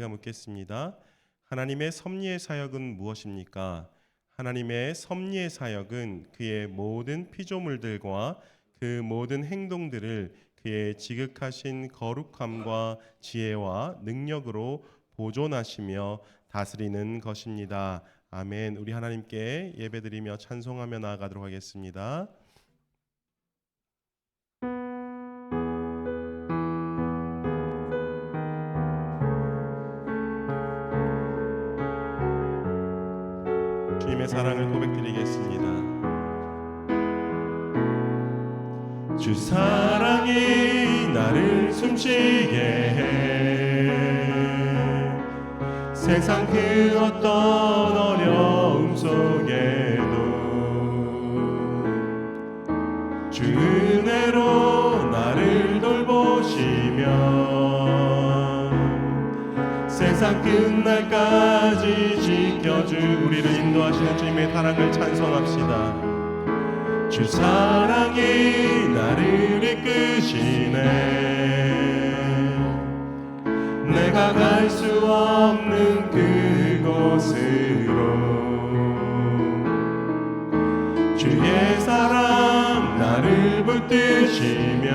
묻겠습니다. 하나님의 섭리의 사역은 무엇입니까? 하나님의 섭리의 사역은 그의 모든 피조물들과 그 모든 행동들을 그의 지극하신 거룩함과 지혜와 능력으로 보존하시며 다스리는 것입니다. 아멘. 우리 하나님께 예배드리며 찬송하며 나아가도록 하겠습니다. 주님의 사랑을 고백드리겠습니다. 주 사랑이 나를 숨쉬게 해 세상 그 어떤 어려움 속에도 주 은혜로 나를 돌보시며 세상 끝날까지 지켜주 우리를 인도하시는 주님의 사랑을 찬송합시다. 주 사랑이 나를 이끄시네 내가 갈 수 없는 그곳으로 주의 사랑 나를 붙드시며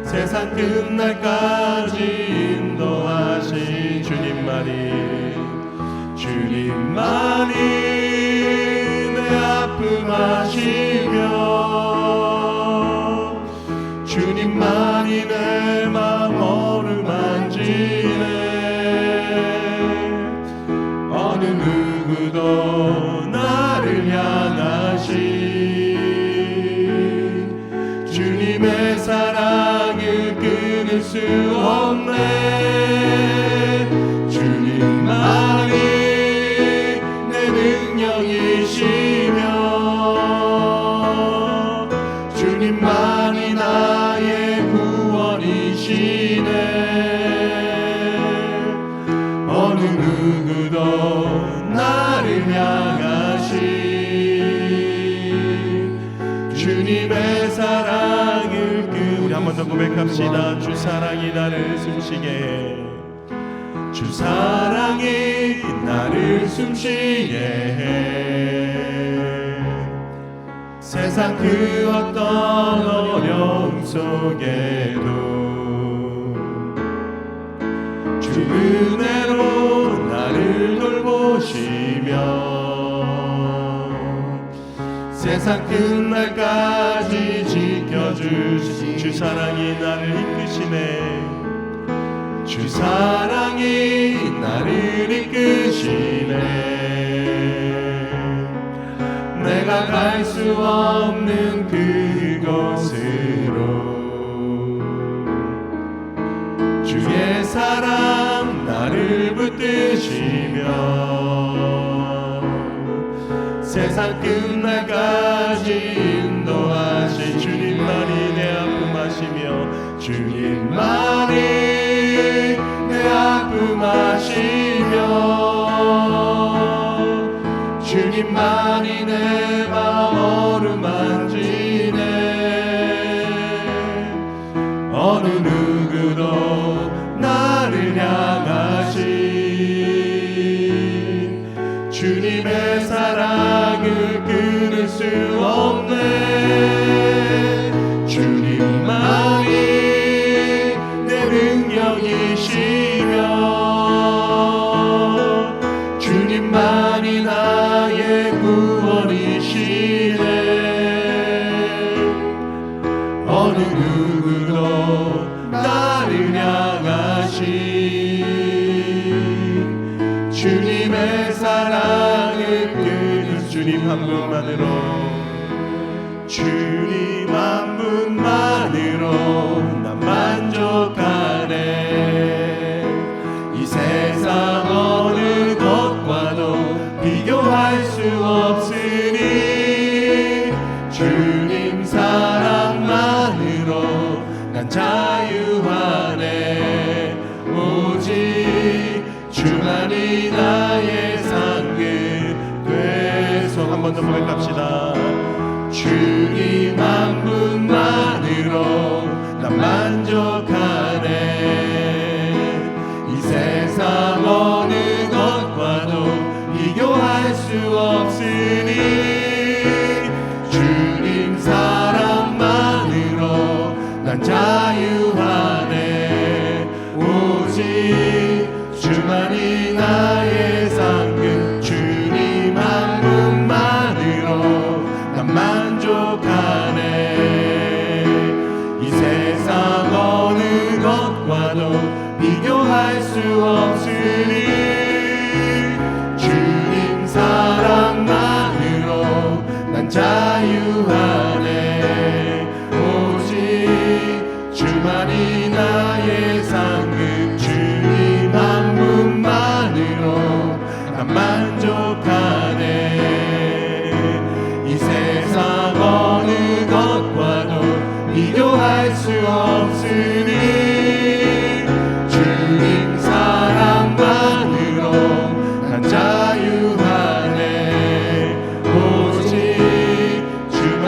세상 끝날까지 인도하신 주님만이 내 아픔 아시며 주님만이 내 맘 어루만지네 어느 누구도 나를 향하신 주님의 사랑을 끊을 수 없네 주님만이 내 능력이시며 주님만이 나의 구원이시네 어느 누구도 나를 향하신 주님의 사랑을 우리 한 번 더 고백합시다. 주 사랑이 나를 숨쉬게 해 주 사랑이 나를 숨쉬게 해 세상 그 어떤 어려움 속에도 주 은혜로 나를 돌보시며 세상 끝날까지 지켜주신 주 사랑이 나를 이끄시네 주 사랑이 나를 이끄시네 내가 갈 수 없는 그곳으로 주의 사랑 나를 붙드시며 세상 끝날까지 인도하신 주님만이 내 아픔 아시며 주님만이 내 아픔 아시며 주님만이 내 맘 어루만지네 어느 누구도 나를 향하신 주님의 사랑을 끊을 수 없네 주님만이 내 능력이시며 주님만이 나의 구원이시네 어느 누구도 나를 향하신 주님의 사랑을 끊을 주님 한 분만으로 주님 한 분만으로 난 만족하네 이 세상 어느 것과도 비교할 수 없으니 주님 사랑만으로 난 자유하네 오직 주만이 나의 상급 되소 한 번 더 고백합시다 주님 한 분만으로 난 만족하네 없으니 주님 사랑만으로 난 자유하네. 오직 주만이 나의 상급, 주님 한 분만으로 난 만족하네. 이 세상 어느 것과도 비교할 수 없으니 주님 사랑만으로 난 자유하네. 오직 주만이 나의 상급, 주님 한 분만으로 난 만족하네. 이 세상 어느 것과도 비교할 수 없으니 주님 사랑만으로 난 자유하네. 오직 주만이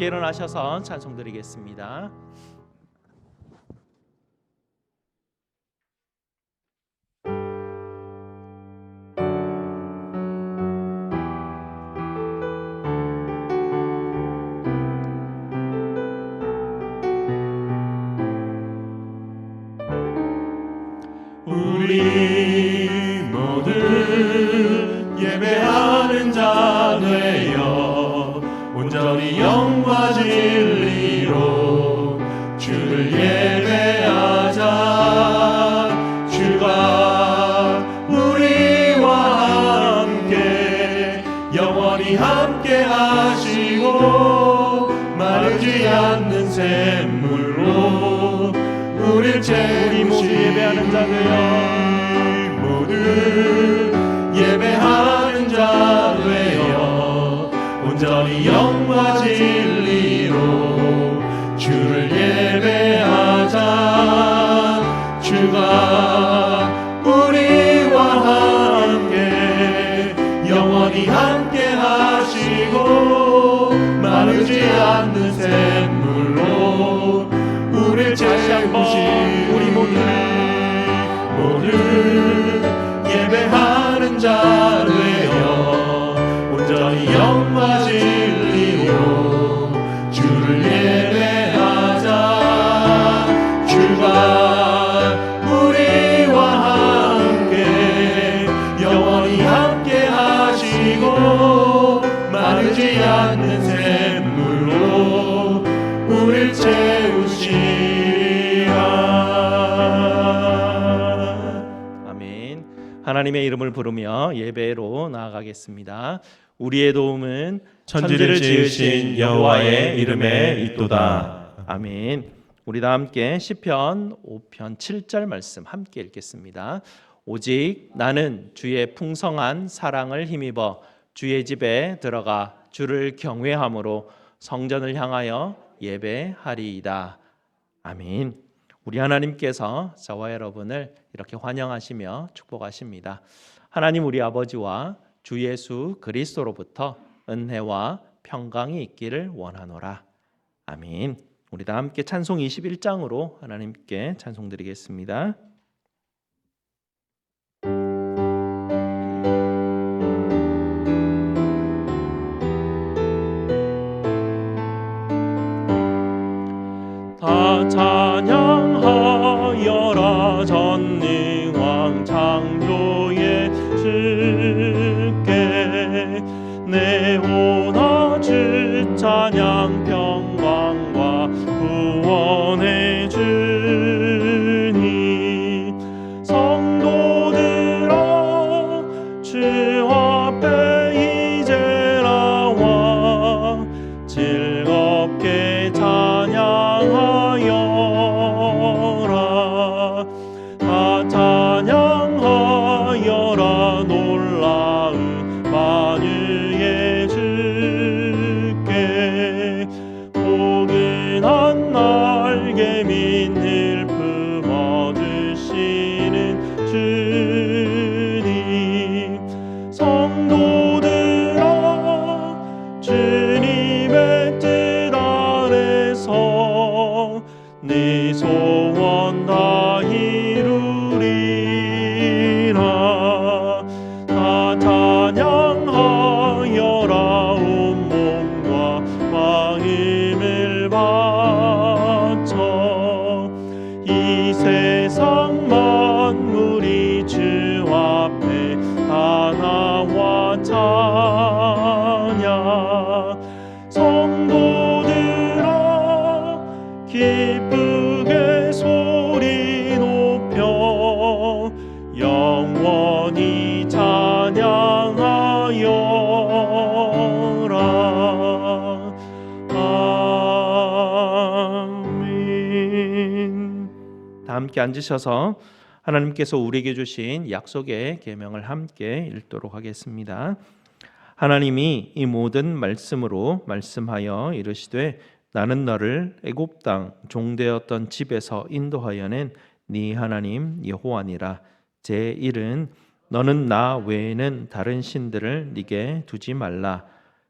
함께 일어나셔서 찬송 드리겠습니다. 우리 모두 예배하는 자 되어 온전히 영과 진리로 주를 예배하자. 주가 우리와 함께 영원히 함께 하시고 마르지 않는 샘물로 우리 모두 예배하는 자 되어 모두 예배하는 자 되어 온전히 영과 진리로 주를 예배하자. 주가 우리와 함께 영원히 함께 하시고 마르지 않는 샘물로 우리를 채우시. 우리 모두 예배하는 자 되어 온전히 영과 진리로 주를 예배하자. 주가 우리와 함께 영원히 함께 하시고 마르지 않는 샘물로 우리를 채우시라. 아멘. 하나님의 이름을 부르며 예배로 나아가겠습니다. 우리의 도움은 천지를 지으신 여호와의 이름에 있도다. 아멘. 우리 다 함께 시편 5편 7절 말씀 함께 읽겠습니다. 오직 나는 주의 풍성한 사랑을 힘입어 주의 집에 들어가 주를 경외함으로 성전을 향하여 예배하리이다. 아멘. 우리 하나님께서 저와 여러분을 이렇게 환영하시며 축복하십니다. 하나님 우리 아버지와 주 예수 그리스도로부터 은혜와 평강이 있기를 원하노라. 아멘. 우리 다 함께 찬송 21장으로 하나님께 찬송 드리겠습니다. 다 찬양하여라 전능왕 창조의 주께 내 오나 주 찬양 평강과 구원의 주님 성도들아 주 앞에 이제 나와 즐겁게 찬양하여라. 다 찬양하여라 놀라운 만유의 주께 포근한 날개 밑을 품어주시는 주님 성도들아 주님의 뜻 안에서 네 소원 다 이루리라. 다 찬양하여라 온몸과 마음을 바쳐 이 세상 만물이 주 앞에 다 나와 찬양 성도들아 기쁘게 소리 높여 영원히 찬양하여라. 아멘. 다 함께 앉으셔서 하나님께서 우리에게 주신 약속의 계명을 함께 읽도록 하겠습니다. 하나님이 이 모든 말씀으로 말씀하여 이르시되 나는 너를 애굽 땅 종되었던 집에서 인도하여낸 네 하나님 여호와니라. 제1은 너는 나 외에는 다른 신들을 네게 두지 말라.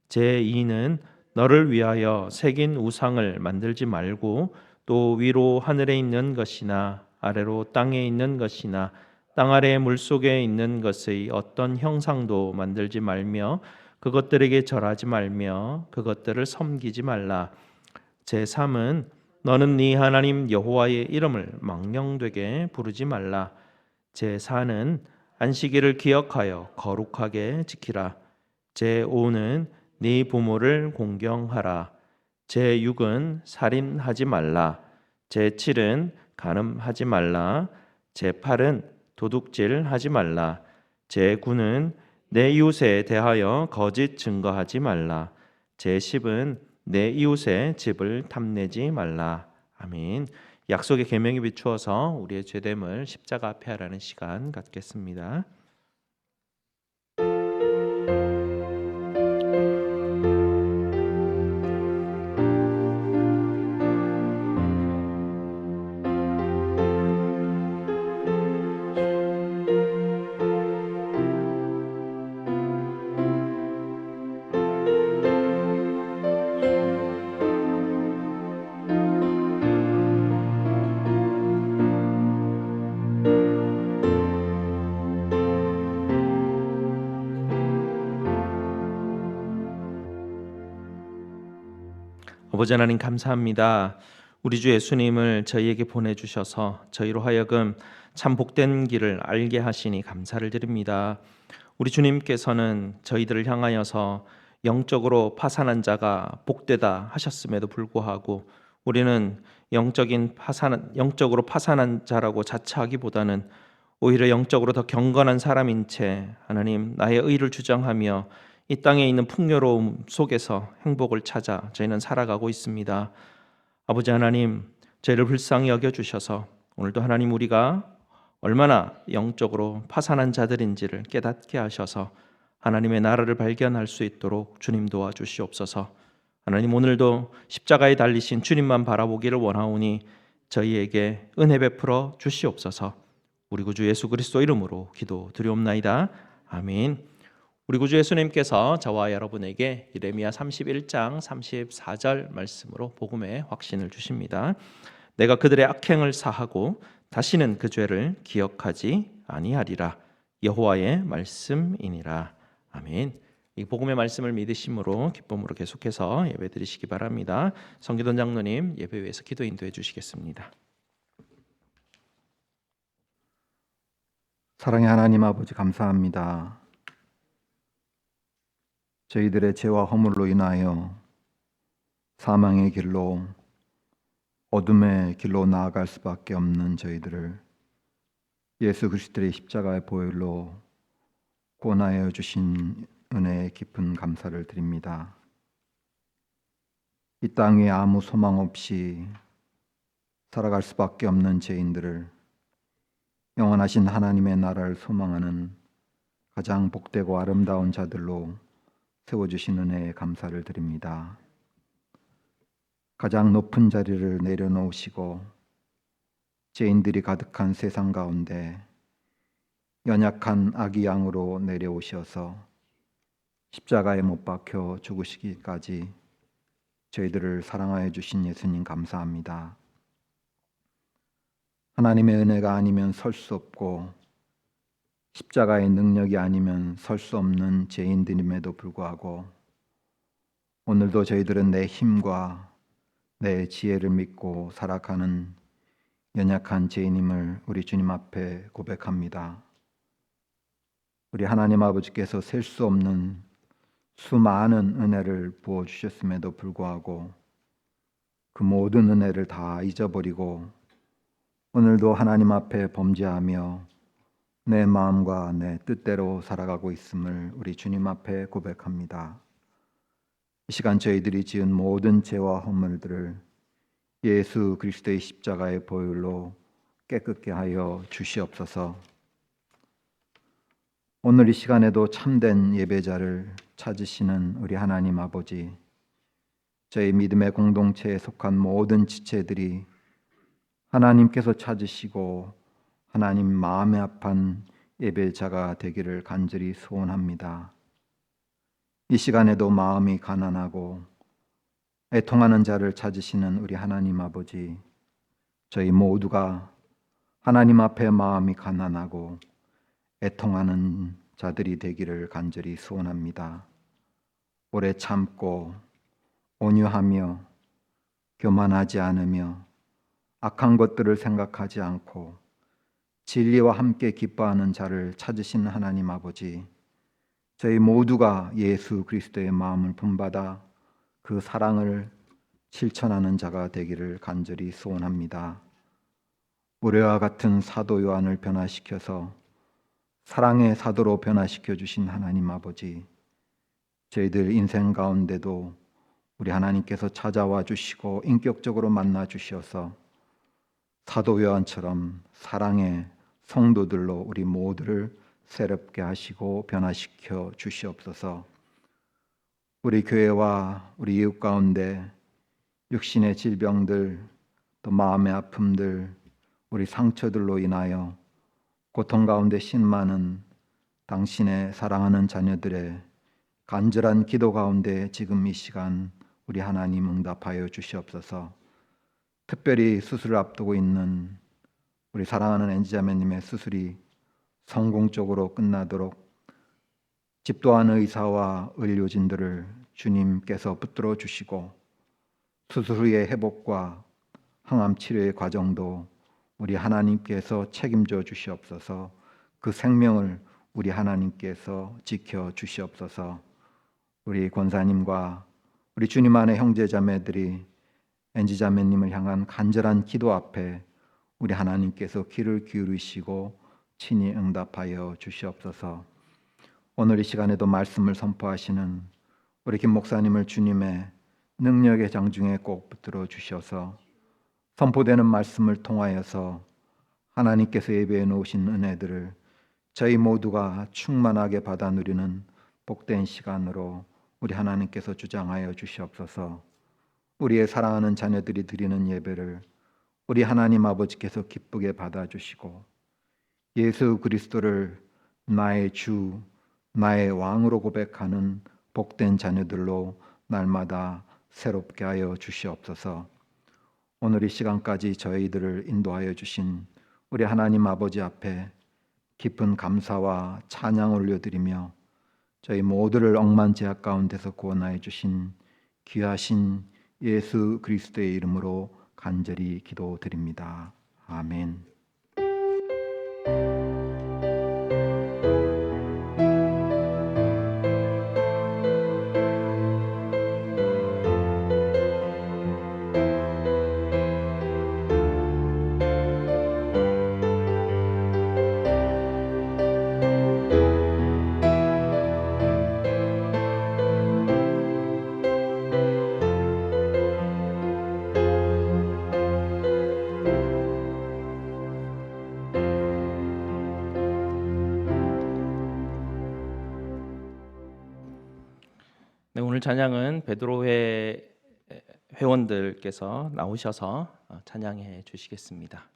제2는 너를 위하여 새긴 우상을 만들지 말고 또 위로 하늘에 있는 것이나 아래로 땅에 있는 것이나 땅 아래 물속에 있는 것의 어떤 형상도 만들지 말며 그것들에게 절하지 말며 그것들을 섬기지 말라. 제3은 너는 네 하나님 여호와의 이름을 망령되게 부르지 말라. 제4는 안식일을 기억하여 거룩하게 지키라. 제5는 네 부모를 공경하라. 제6은 살인하지 말라. 제7은 간음하지 말라. 제8은 도둑질하지 말라. 제9는 내 이웃에 대하여 거짓 증거하지 말라. 제10은 내 이웃의 집을 탐내지 말라. 아멘. 약속의 계명에 비추어서 우리의 죄됨을 십자가 앞에 하라는 시간 갖겠습니다. 아버지 하나님 감사합니다. 우리 주 예수님을 저희에게 보내주셔서 저희로 하여금 참 복된 길을 알게 하시니 감사를 드립니다. 우리 주님께서는 저희들을 향하여서 영적으로 파산한 자가 복되다 하셨음에도 불구하고 우리는 영적으로 파산한 자라고 자처하기보다는 오히려 영적으로 더 경건한 사람인 채 하나님 나의 의를 주장하며 이 땅에 있는 풍요로움 속에서 행복을 찾아 저희는 살아가고 있습니다. 아버지 하나님, 저희를 불쌍히 여겨주셔서 오늘도 하나님 우리가 얼마나 영적으로 파산한 자들인지를 깨닫게 하셔서 하나님의 나라를 발견할 수 있도록 주님 도와주시옵소서. 하나님 오늘도 십자가에 달리신 주님만 바라보기를 원하오니 저희에게 은혜 베풀어 주시옵소서. 우리 구주 예수 그리스도 이름으로 기도드리옵나이다. 아멘. 우리 구주 예수님께서 저와 여러분에게 예레미야 31장 34절 말씀으로 복음의 확신을 주십니다. 내가 그들의 악행을 사하고 다시는 그 죄를 기억하지 아니하리라. 여호와의 말씀이니라. 아멘. 이 복음의 말씀을 믿으심으로 기쁨으로 계속해서 예배드리시기 바랍니다. 성기돈 장로님 예배 위에서 기도 인도해 주시겠습니다. 사랑의 하나님 아버지 감사합니다. 저희들의 죄와 허물로 인하여 사망의 길로 어둠의 길로 나아갈 수밖에 없는 저희들을 예수 그리스도의 십자가의 보혈로 구원하여 주신 은혜에 깊은 감사를 드립니다. 이 땅에 아무 소망 없이 살아갈 수밖에 없는 죄인들을 영원하신 하나님의 나라를 소망하는 가장 복되고 아름다운 자들로 세워주신 은혜에 감사를 드립니다. 가장 높은 자리를 내려놓으시고 죄인들이 가득한 세상 가운데 연약한 아기 양으로 내려오셔서 십자가에 못 박혀 죽으시기까지 저희들을 사랑하여 주신 예수님 감사합니다. 하나님의 은혜가 아니면 설 수 없고 십자가의 능력이 아니면 설 수 없는 죄인들임에도 불구하고 오늘도 저희들은 내 힘과 내 지혜를 믿고 살아가는 연약한 죄인임을 우리 주님 앞에 고백합니다. 우리 하나님 아버지께서 셀 수 없는 수많은 은혜를 부어주셨음에도 불구하고 그 모든 은혜를 다 잊어버리고 오늘도 하나님 앞에 범죄하며 내 마음과 내 뜻대로 살아가고 있음을 우리 주님 앞에 고백합니다. 이 시간 저희들이 지은 모든 죄와 허물들을 예수 그리스도의 십자가의 보혈로 깨끗게 하여 주시옵소서. 오늘 이 시간에도 참된 예배자를 찾으시는 우리 하나님 아버지, 저희 믿음의 공동체에 속한 모든 지체들이 하나님께서 찾으시고 하나님 마음에 합한 예배자가 되기를 간절히 소원합니다. 이 시간에도 마음이 가난하고 애통하는 자를 찾으시는 우리 하나님 아버지, 저희 모두가 하나님 앞에 마음이 가난하고 애통하는 자들이 되기를 간절히 소원합니다. 오래 참고 온유하며 교만하지 않으며 악한 것들을 생각하지 않고 진리와 함께 기뻐하는 자를 찾으시는 하나님 아버지, 저희 모두가 예수 그리스도의 마음을 본받아 그 사랑을 실천하는 자가 되기를 간절히 소원합니다. 우리와 같은 사도 요한을 변화시켜서 사랑의 사도로 변화시켜 주신 하나님 아버지, 저희들 인생 가운데도 우리 하나님께서 찾아와 주시고 인격적으로 만나 주셔서 사도 요한처럼 사랑의 성도들로 우리 모두를 새롭게 하시고 변화시켜 주시옵소서. 우리 교회와 우리 이웃 가운데 육신의 질병들, 또 마음의 아픔들, 우리 상처들로 인하여 고통 가운데 신많은 당신의 사랑하는 자녀들의 간절한 기도 가운데 지금 이 시간 우리 하나님 응답하여 주시옵소서. 특별히 수술을 앞두고 있는 우리 사랑하는 엔지자매님의 수술이 성공적으로 끝나도록 집도한 의사와 의료진들을 주님께서 붙들어 주시고, 수술 후의 회복과 항암 치료의 과정도 우리 하나님께서 책임져 주시옵소서. 그 생명을 우리 하나님께서 지켜 주시옵소서. 우리 권사님과 우리 주님 안의 형제자매들이 엔지자매님을 향한 간절한 기도 앞에 우리 하나님께서 귀를 기울이시고 친히 응답하여 주시옵소서. 오늘 이 시간에도 말씀을 선포하시는 우리 김 목사님을 주님의 능력의 장중에 꼭 붙들어 주셔서 선포되는 말씀을 통하여서 하나님께서 예배해 놓으신 은혜들을 저희 모두가 충만하게 받아 누리는 복된 시간으로 우리 하나님께서 주장하여 주시옵소서. 우리의 사랑하는 자녀들이 드리는 예배를 우리 하나님 아버지께서 기쁘게 받아주시고 예수 그리스도를 나의 주, 나의 왕으로 고백하는 복된 자녀들로 날마다 새롭게 하여 주시옵소서. 오늘 이 시간까지 저희들을 인도하여 주신 우리 하나님 아버지 앞에 깊은 감사와 찬양 올려드리며 저희 모두를 억만제약 가운데서 구원하여 주신 귀하신 예수 그리스도의 이름으로 간절히 기도드립니다. 아멘. 네, 오늘 찬양은 베드로회 회원들께서 나오셔서 찬양해 주시겠습니다.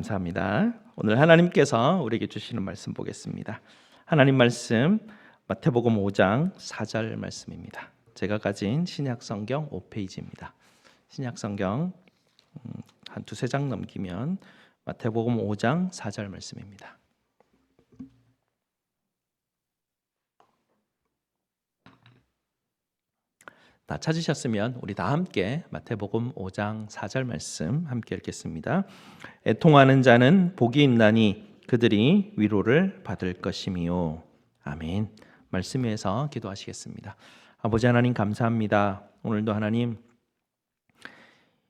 감사합니다. 오늘 하나님께서 우리에게 주시는 말씀 보겠습니다. 하나님 말씀 마태복음 5장 4절 말씀입니다. 제가 가진 신약 성경 5페이지입니다. 신약 성경 한 두세 장 넘기면 마태복음 5장 4절 말씀입니다. 다 찾으셨으면 우리 다 함께 마태복음 5장 4절 말씀 함께 읽겠습니다. 애통하는 자는 복이 있나니 그들이 위로를 받을 것이미요. 아멘. 말씀 위에서 기도하시겠습니다. 아버지 하나님 감사합니다. 오늘도 하나님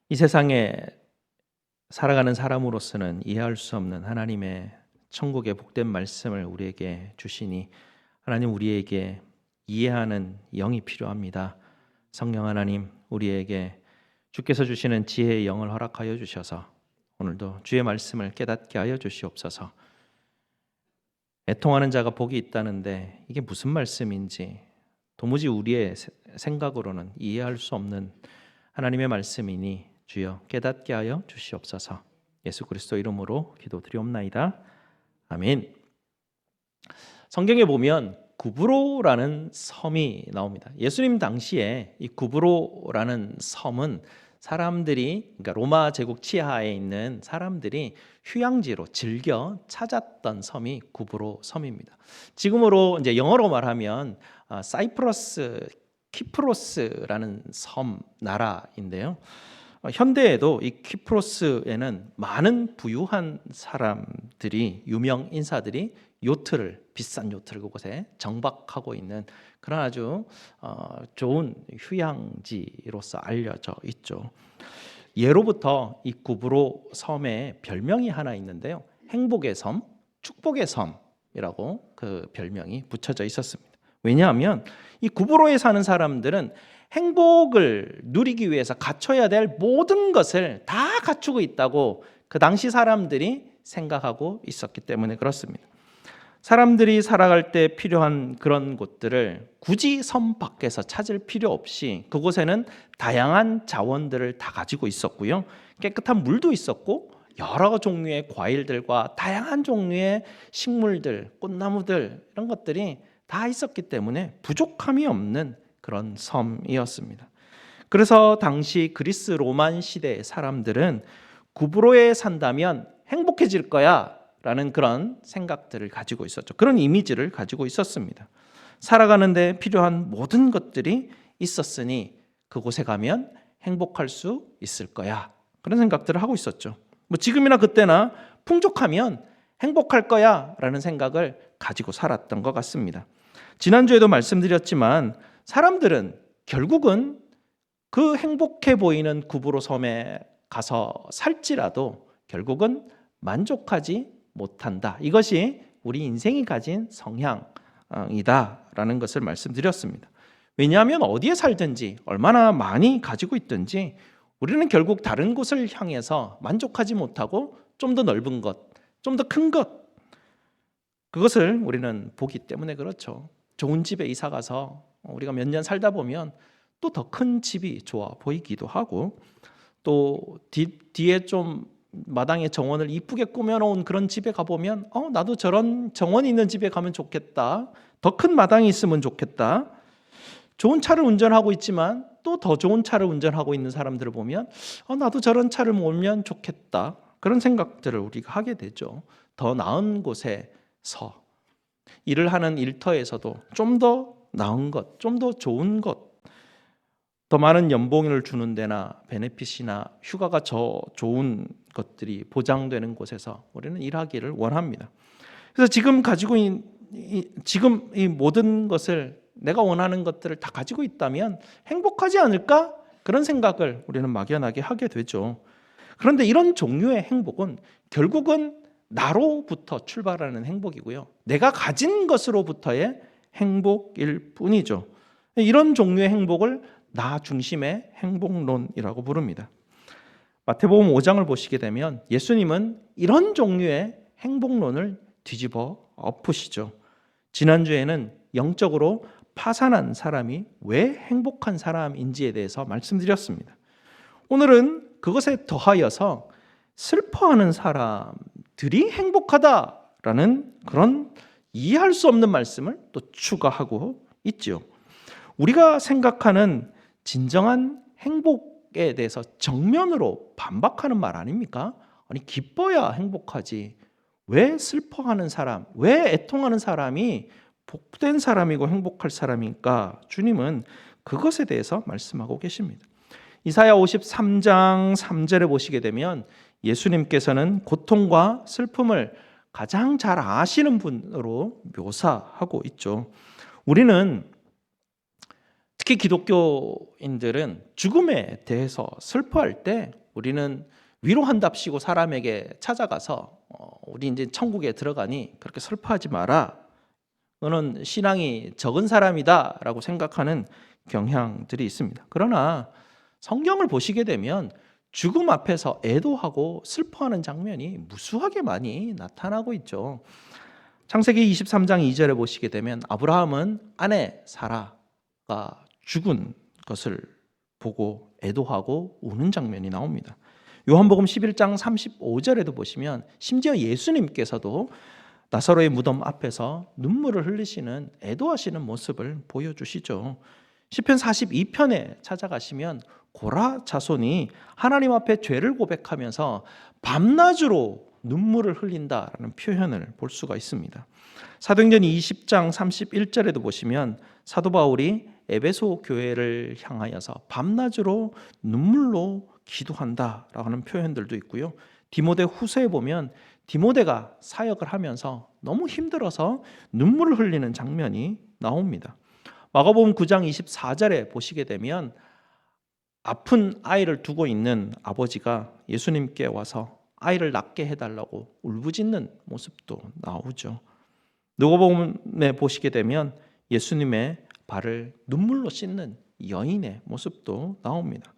이 세상에 살아가는 사람으로서는 이해할 수 없는 하나님의 천국의 복된 말씀을 우리에게 주시니 하나님 우리에게 이해하는 영이 필요합니다. 성령 하나님 우리에게 주께서 주시는 지혜의 영을 허락하여 주셔서 오늘도 주의 말씀을 깨닫게 하여 주시옵소서. 애통하는 자가 복이 있다는데 이게 무슨 말씀인지 도무지 우리의 생각으로는 이해할 수 없는 하나님의 말씀이니 주여 깨닫게 하여 주시옵소서. 예수 그리스도 이름으로 기도드리옵나이다. 아멘. 성경에 보면 구브로라는 섬이 나옵니다. 예수님 당시에 이 구브로라는 섬은 사람들이, 그러니까 로마 제국 치하에 있는 사람들이 휴양지로 즐겨 찾았던 섬이 구브로 섬입니다. 지금으로 이제 영어로 말하면 사이프러스, 키프로스라는 섬 나라인데요. 현대에도 이 키프로스에는 많은 부유한 사람들이, 유명 인사들이 요트를, 비싼 요트를 그곳에 정박하고 있는 그런 아주 좋은 휴양지로서 알려져 있죠. 예로부터 이 구브로 섬에 별명이 하나 있는데요. 행복의 섬, 축복의 섬이라고 그 별명이 붙여져 있었습니다. 왜냐하면 이 구브로에 사는 사람들은 행복을 누리기 위해서 갖춰야 될 모든 것을 다 갖추고 있다고 그 당시 사람들이 생각하고 있었기 때문에 그렇습니다. 사람들이 살아갈 때 필요한 그런 곳들을 굳이 섬 밖에서 찾을 필요 없이 그곳에는 다양한 자원들을 다 가지고 있었고요. 깨끗한 물도 있었고 여러 종류의 과일들과 다양한 종류의 식물들, 꽃나무들 이런 것들이 다 있었기 때문에 부족함이 없는 그런 섬이었습니다. 그래서 당시 그리스 로만 시대의 사람들은 구브로에 산다면 행복해질 거야 라는 그런 생각들을 가지고 있었죠. 그런 이미지를 가지고 있었습니다. 살아가는 데 필요한 모든 것들이 있었으니 그곳에 가면 행복할 수 있을 거야. 그런 생각들을 하고 있었죠. 뭐 지금이나 그때나 풍족하면 행복할 거야 라는 생각을 가지고 살았던 것 같습니다. 지난주에도 말씀드렸지만 사람들은 결국은 그 행복해 보이는 구브로 섬에 가서 살지라도 결국은 만족하지 못한다. 이것이 우리 인생이 가진 성향이다라는 것을 말씀드렸습니다. 왜냐하면 어디에 살든지 얼마나 많이 가지고 있든지 우리는 결국 다른 곳을 향해서 만족하지 못하고 좀 더 넓은 것, 좀 더 큰 것, 그것을 우리는 보기 때문에 그렇죠. 좋은 집에 이사 가서 우리가 몇 년 살다 보면 또 더 큰 집이 좋아 보이기도 하고 또 뒤에 좀 마당에 정원을 이쁘게 꾸며놓은 그런 집에 가보면 나도 저런 정원이 있는 집에 가면 좋겠다. 더 큰 마당이 있으면 좋겠다. 좋은 차를 운전하고 있지만 또 더 좋은 차를 운전하고 있는 사람들을 보면 나도 저런 차를 몰면 좋겠다. 그런 생각들을 우리가 하게 되죠. 더 나은 곳에서 일을 하는 일터에서도 좀 더 나은 것, 좀 더 좋은 것, 더 많은 연봉을 주는 데나 베네핏이나 휴가가 더 좋은 것들이 보장되는 곳에서 우리는 일하기를 원합니다. 그래서 지금 가지고 지금 이 모든 것을 내가 원하는 것들을 다 가지고 있다면 행복하지 않을까? 그런 생각을 우리는 막연하게 하게 되죠. 그런데 이런 종류의 행복은 결국은 나로부터 출발하는 행복이고요. 내가 가진 것으로부터의 행복일 뿐이죠. 이런 종류의 행복을 나 중심의 행복론이라고 부릅니다. 마태복음 5장을 보시게 되면 예수님은 이런 종류의 행복론을 뒤집어 엎으시죠. 지난주에는 영적으로 파산한 사람이 왜 행복한 사람인지에 대해서 말씀드렸습니다. 오늘은 그것에 더하여서 슬퍼하는 사람들이 행복하다라는 그런 이해할 수 없는 말씀을 또 추가하고 있죠. 우리가 생각하는 진정한 행복에 대해서 정면으로 반박하는 말 아닙니까? 아니, 기뻐야 행복하지. 왜 슬퍼하는 사람, 왜 애통하는 사람이 복된 사람이고 행복할 사람인가? 주님은 그것에 대해서 말씀하고 계십니다. 이사야 53장 3절에 보시게 되면 예수님께서는 고통과 슬픔을 가장 잘 아시는 분으로 묘사하고 있죠. 우리는 특히 기독교인들은 죽음에 대해서 슬퍼할 때 우리는 위로한답시고 사람에게 찾아가서 우리 이제 천국에 들어가니 그렇게 슬퍼하지 마라. 너는 신앙이 적은 사람이다라고 생각하는 경향들이 있습니다. 그러나 성경을 보시게 되면 죽음 앞에서 애도하고 슬퍼하는 장면이 무수하게 많이 나타나고 있죠. 창세기 23장 2절에 보시게 되면 아브라함은 아내 사라가 죽은 것을 보고 애도하고 우는 장면이 나옵니다. 요한복음 11장 35절에도 보시면 심지어 예수님께서도 나사로의 무덤 앞에서 눈물을 흘리시는 애도하시는 모습을 보여주시죠. 시편 42편에 찾아가시면 고라 자손이 하나님 앞에 죄를 고백하면서 밤낮으로 눈물을 흘린다라는 표현을 볼 수가 있습니다. 사도행전 20장 31절에도 보시면 사도 바울이 에베소 교회를 향하여서 밤낮으로 눈물로 기도한다라고 하는 표현들도 있고요. 디모데 후서에 보면 디모데가 사역을 하면서 너무 힘들어서 눈물을 흘리는 장면이 나옵니다. 마가복음 9장 24절에 보시게 되면 아픈 아이를 두고 있는 아버지가 예수님께 와서 아이를 낫게 해달라고 울부짖는 모습도 나오죠. 누가복음에 보시게 되면 예수님의 발을 눈물로 씻는 여인의 모습도 나옵니다.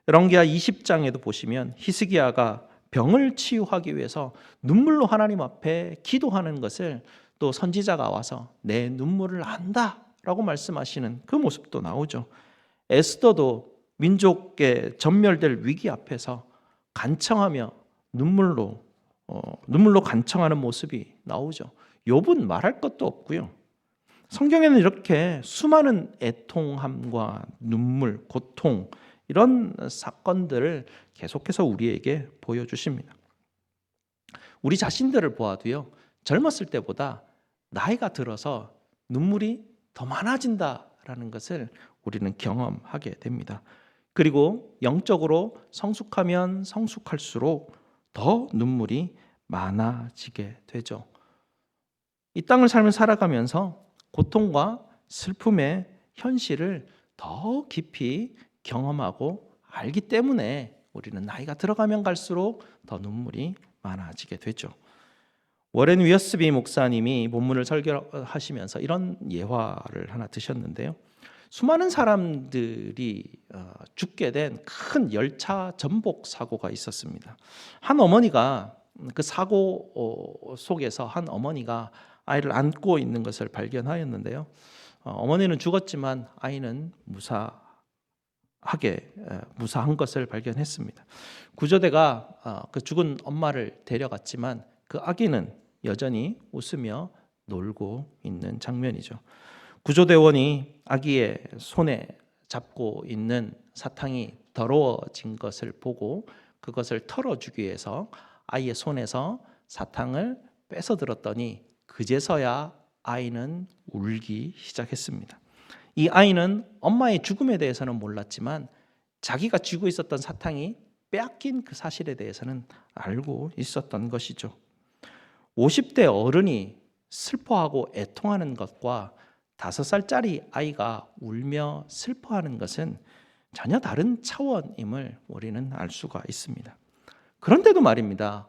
열왕기하 20장에도 보시면 히스기야가 병을 치유하기 위해서 눈물로 하나님 앞에 기도하는 것을 또 선지자가 와서 내 눈물을 안다라고 말씀하시는 그 모습도 나오죠. 에스더도 민족의 전멸될 위기 앞에서 간청하며 눈물로 간청하는 모습이 나오죠. 욥은 말할 것도 없고요. 성경에는 이렇게 수많은 애통함과 눈물, 고통 이런 사건들을 계속해서 우리에게 보여주십니다. 우리 자신들을 보아도요, 젊었을 때보다 나이가 들어서 눈물이 더 많아진다라는 것을 우리는 경험하게 됩니다. 그리고 영적으로 성숙하면 성숙할수록 더 눈물이 많아지게 되죠. 이 땅을 삶을 살아가면서 고통과 슬픔의 현실을 더 깊이 경험하고 알기 때문에 우리는 나이가 들어가면 갈수록 더 눈물이 많아지게 되죠. 워렌 위어스비 목사님이 본문을 설교하시면서 이런 예화를 하나 드셨는데요. 수많은 사람들이 죽게 된 큰 열차 전복 사고가 있었습니다. 한 어머니가 그 사고 속에서 한 어머니가 아이를 안고 있는 것을 발견하였는데요. 어머니는 죽었지만 아이는 무사한 것을 발견했습니다. 구조대가 그 죽은 엄마를 데려갔지만 그 아기는 여전히 웃으며 놀고 있는 장면이죠. 구조대원이 아기의 손에 잡고 있는 사탕이 더러워진 것을 보고 그것을 털어주기 위해서 아이의 손에서 사탕을 뺏어 들었더니 그제서야 아이는 울기 시작했습니다. 이 아이는 엄마의 죽음에 대해서는 몰랐지만 자기가 쥐고 있었던 사탕이 빼앗긴 그 사실에 대해서는 알고 있었던 것이죠. 50대 어른이 슬퍼하고 애통하는 것과 5살짜리 아이가 울며 슬퍼하는 것은 전혀 다른 차원임을 우리는 알 수가 있습니다. 그런데도 말입니다.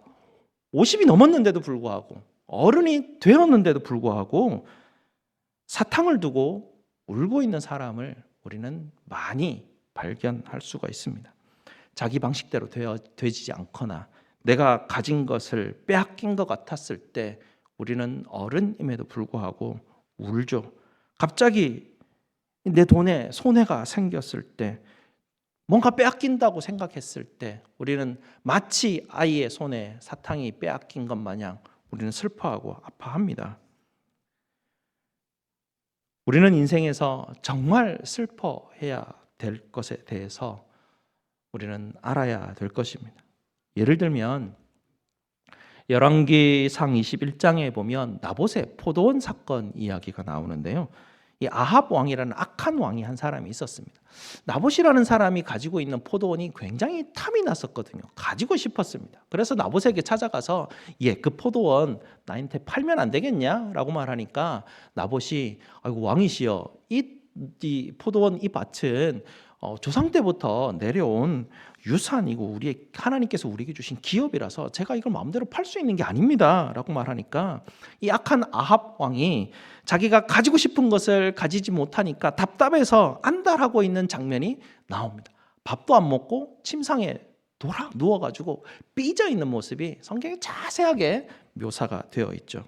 50이 넘었는데도 불구하고 어른이 되었는데도 불구하고 사탕을 두고 울고 있는 사람을 우리는 많이 발견할 수가 있습니다. 자기 방식대로 되지 않거나 내가 가진 것을 빼앗긴 것 같았을 때 우리는 어른임에도 불구하고 울죠. 갑자기 내 돈에 손해가 생겼을 때 뭔가 빼앗긴다고 생각했을 때 우리는 마치 아이의 손에 사탕이 빼앗긴 것 마냥 우리는 슬퍼하고 아파합니다. 우리는 인생에서 정말 슬퍼해야 될 것에 대해서 우리는 알아야 될 것입니다. 예를 들면 열왕기상 21장에 보면 나봇의 포도원 사건 이야기가 나오는데요. 이 아합 왕이라는 악한 왕이 한 사람이 있었습니다. 나봇이라는 사람이 가지고 있는 포도원이 굉장히 탐이 났었거든요. 가지고 싶었습니다. 그래서 나봇에게 찾아가서 그 포도원 나한테 팔면 안 되겠냐라고 말하니까 나봇이 아이고 왕이시여, 이 포도원 이 밭은 조상 때부터 내려온 유산이고 우리 하나님께서 우리에게 주신 기업이라서 제가 이걸 마음대로 팔 수 있는 게 아닙니다라고 말하니까 이 악한 아합 왕이 자기가 가지고 싶은 것을 가지지 못하니까 답답해서 안달하고 있는 장면이 나옵니다. 밥도 안 먹고 침상에 돌아 누워가지고 삐져 있는 모습이 성경에 자세하게 묘사가 되어 있죠.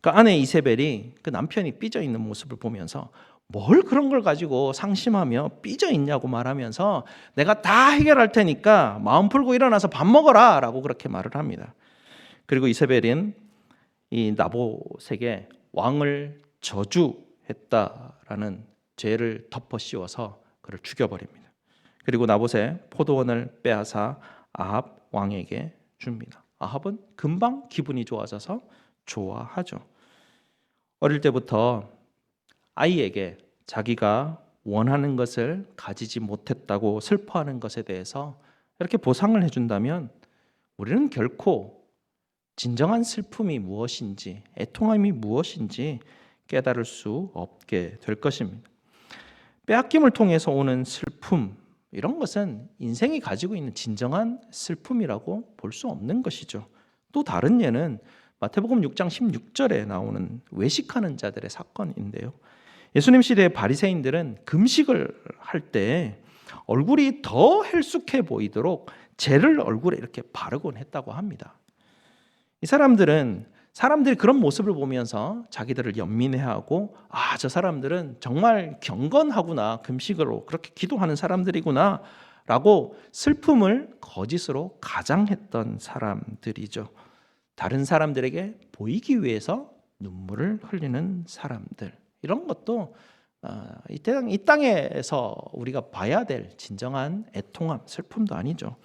그 아내 이세벨이 그 남편이 삐져 있는 모습을 보면서 뭘 그런 걸 가지고 상심하며 삐져 있냐고 말하면서 내가 다 해결할 테니까 마음 풀고 일어나서 밥 먹어라 라고 그렇게 말을 합니다. 그리고 이세벨은 이 나봇에게 왕을 저주했다라는 죄를 덮어 씌워서 그를 죽여버립니다. 그리고 나봇의 포도원을 빼앗아 아합 왕에게 줍니다. 아합은 금방 기분이 좋아져서 좋아하죠. 어릴 때부터 아이에게 자기가 원하는 것을 가지지 못했다고 슬퍼하는 것에 대해서 이렇게 보상을 해준다면 우리는 결코 진정한 슬픔이 무엇인지, 애통함이 무엇인지 깨달을 수 없게 될 것입니다. 빼앗김을 통해서 오는 슬픔, 이런 것은 인생이 가지고 있는 진정한 슬픔이라고 볼 수 없는 것이죠. 또 다른 예는 마태복음 6장 16절에 나오는 외식하는 자들의 사건인데요. 예수님 시대의 바리새인들은 금식을 할 때 얼굴이 더 헬쑥해 보이도록 젤을 얼굴에 이렇게 바르곤 했다고 합니다. 이 사람들이 그런 모습을 보면서 자기들을 연민해하고 저 사람들은 정말 경건하구나, 금식으로 그렇게 기도하는 사람들이구나 라고 슬픔을 거짓으로 가장했던 사람들이죠. 다른 사람들에게 보이기 위해서 눈물을 흘리는 사람들, 이런 것도 이 땅에서 우리가 봐야 될 진정한 애통함, 슬픔도 아니죠.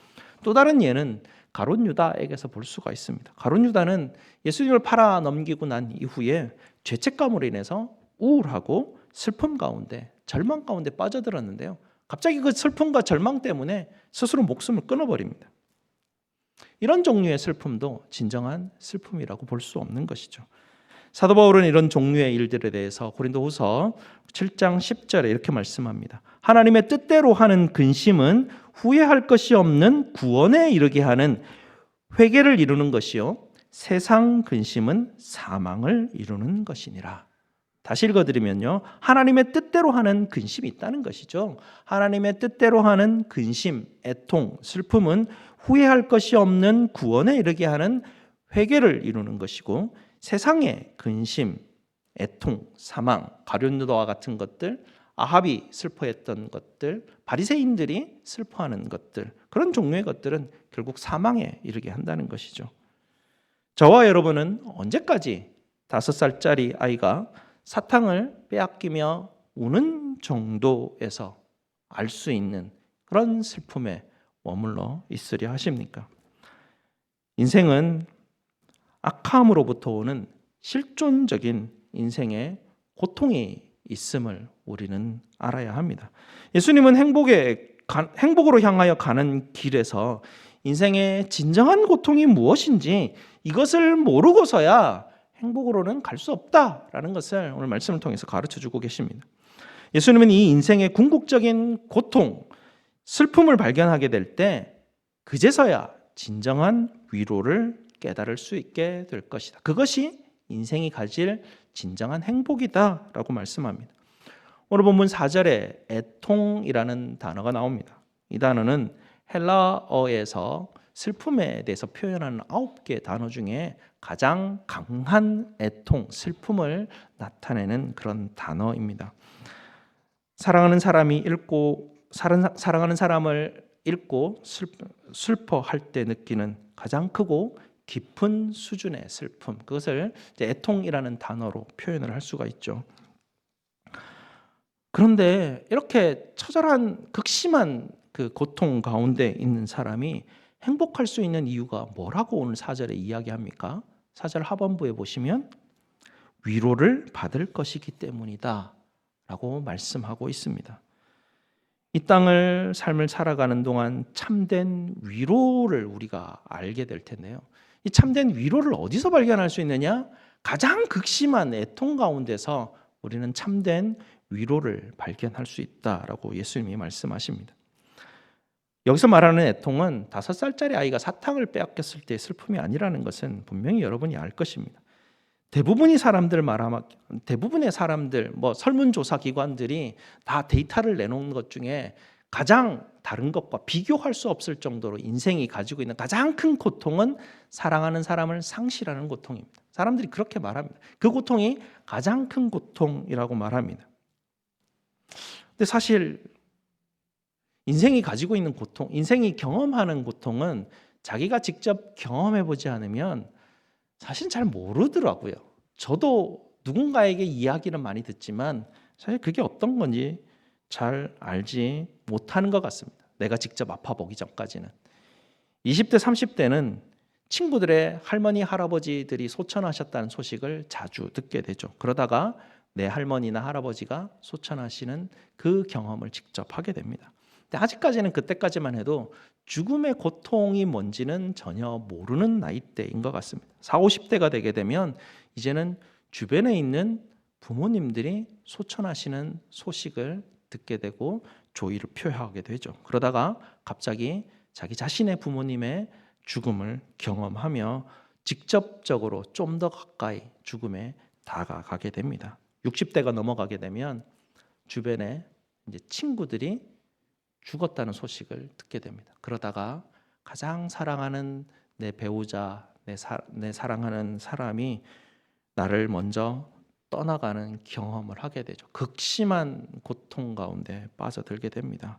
또 다른 예는 가룟 유다에게서 볼 수가 있습니다. 가룟 유다는 예수님을 팔아 넘기고 난 이후에 죄책감으로 인해서 우울하고 슬픔 가운데, 절망 가운데 빠져들었는데요. 갑자기 그 슬픔과 절망 때문에 스스로 목숨을 끊어버립니다. 이런 종류의 슬픔도 진정한 슬픔이라고 볼 수 없는 것이죠. 사도 바울은 이런 종류의 일들에 대해서 고린도후서 7장 10절에 이렇게 말씀합니다. 하나님의 뜻대로 하는 근심은 후회할 것이 없는 구원에 이르게 하는 회개를 이루는 것이요, 세상 근심은 사망을 이루는 것이니라. 다시 읽어드리면요, 하나님의 뜻대로 하는 근심이 있다는 것이죠. 하나님의 뜻대로 하는 근심, 애통, 슬픔은 후회할 것이 없는 구원에 이르게 하는 회개를 이루는 것이고, 세상의 근심, 애통, 사망, 가룟 유다와 같은 것들, 아합이 슬퍼했던 것들, 바리새인들이 슬퍼하는 것들, 그런 종류의 것들은 결국 사망에 이르게 한다는 것이죠. 저와 여러분은 언제까지 5살짜리 아이가 사탕을 빼앗기며 우는 정도에서 알 수 있는 그런 슬픔에 머물러 있으려 하십니까? 인생은 악함으로부터 오는 실존적인 인생의 고통이 있음을 우리는 알아야 합니다. 예수님은 행복으로 향하여 가는 길에서 인생의 진정한 고통이 무엇인지 이것을 모르고서야 행복으로는 갈 수 없다라는 것을 오늘 말씀을 통해서 가르쳐주고 계십니다. 예수님은 이 인생의 궁극적인 고통, 슬픔을 발견하게 될 때 그제서야 진정한 위로를 깨달을 수 있게 될 것이다. 그것이 인생이 가질 진정한 행복이다라고 말씀합니다. 오늘 본문 4절에 애통이라는 단어가 나옵니다. 이 단어는 헬라어에서 슬픔에 대해서 표현하는 9개 단어 중에 가장 강한 애통, 슬픔을 나타내는 그런 단어입니다. 사랑하는 사람이 잃고 사랑하는 사람을 잃고 슬퍼할 때 느끼는 가장 크고 깊은 수준의 슬픔, 그것을 이제 애통이라는 단어로 표현을 할 수가 있죠. 그런데 이렇게 처절한 극심한 그 고통 가운데 있는 사람이 행복할 수 있는 이유가 뭐라고 오늘 4절에 이야기합니까? 4절 하반부에 보시면 위로를 받을 것이기 때문이다 라고 말씀하고 있습니다. 이 땅을 삶을 살아가는 동안 참된 위로를 우리가 알게 될 텐데요. 이 참된 위로를 어디서 발견할 수 있느냐? 가장 극심한 애통 가운데서 우리는 참된 위로를 발견할 수 있다라고 예수님이 말씀하십니다. 여기서 말하는 애통은 5살짜리 아이가 사탕을 빼앗겼을 때의 슬픔이 아니라는 것은 분명히 여러분이 알 것입니다. 대부분의 사람들, 설문조사 기관들이 다 데이터를 내놓은 것 중에 가장 다른 것과 비교할 수 없을 정도로 인생이 가지고 있는 가장 큰 고통은 사랑하는 사람을 상실하는 고통입니다. 사람들이 그렇게 말합니다. 그 고통이 가장 큰 고통이라고 말합니다. 근데 사실 인생이 가지고 있는 고통, 인생이 경험하는 고통은 자기가 직접 경험해보지 않으면 사실 잘 모르더라고요. 저도 누군가에게 이야기는 많이 듣지만 사실 그게 어떤 건지 잘 알지 못하는 것 같습니다. 내가 직접 아파보기 전까지는. 20대, 30대는 친구들의 할머니, 할아버지들이 소천하셨다는 소식을 자주 듣게 되죠. 그러다가 내 할머니나 할아버지가 소천하시는 그 경험을 직접 하게 됩니다. 근데 아직까지는 그때까지만 해도 죽음의 고통이 뭔지는 전혀 모르는 나이대인 것 같습니다. 40, 50대가 되게 되면 이제는 주변에 있는 부모님들이 소천하시는 소식을 듣게 되고 조의를 표하게 되죠. 그러다가 갑자기 자기 자신의 부모님의 죽음을 경험하며 직접적으로 좀 더 가까이 죽음에 다가가게 됩니다. 60대가 넘어가게 되면 주변에 이제 친구들이 죽었다는 소식을 듣게 됩니다. 그러다가 가장 사랑하는 내 배우자, 내 사랑하는 사람이 나를 먼저 떠나가는 경험을 하게 되죠. 극심한 고통 가운데 빠져들게 됩니다.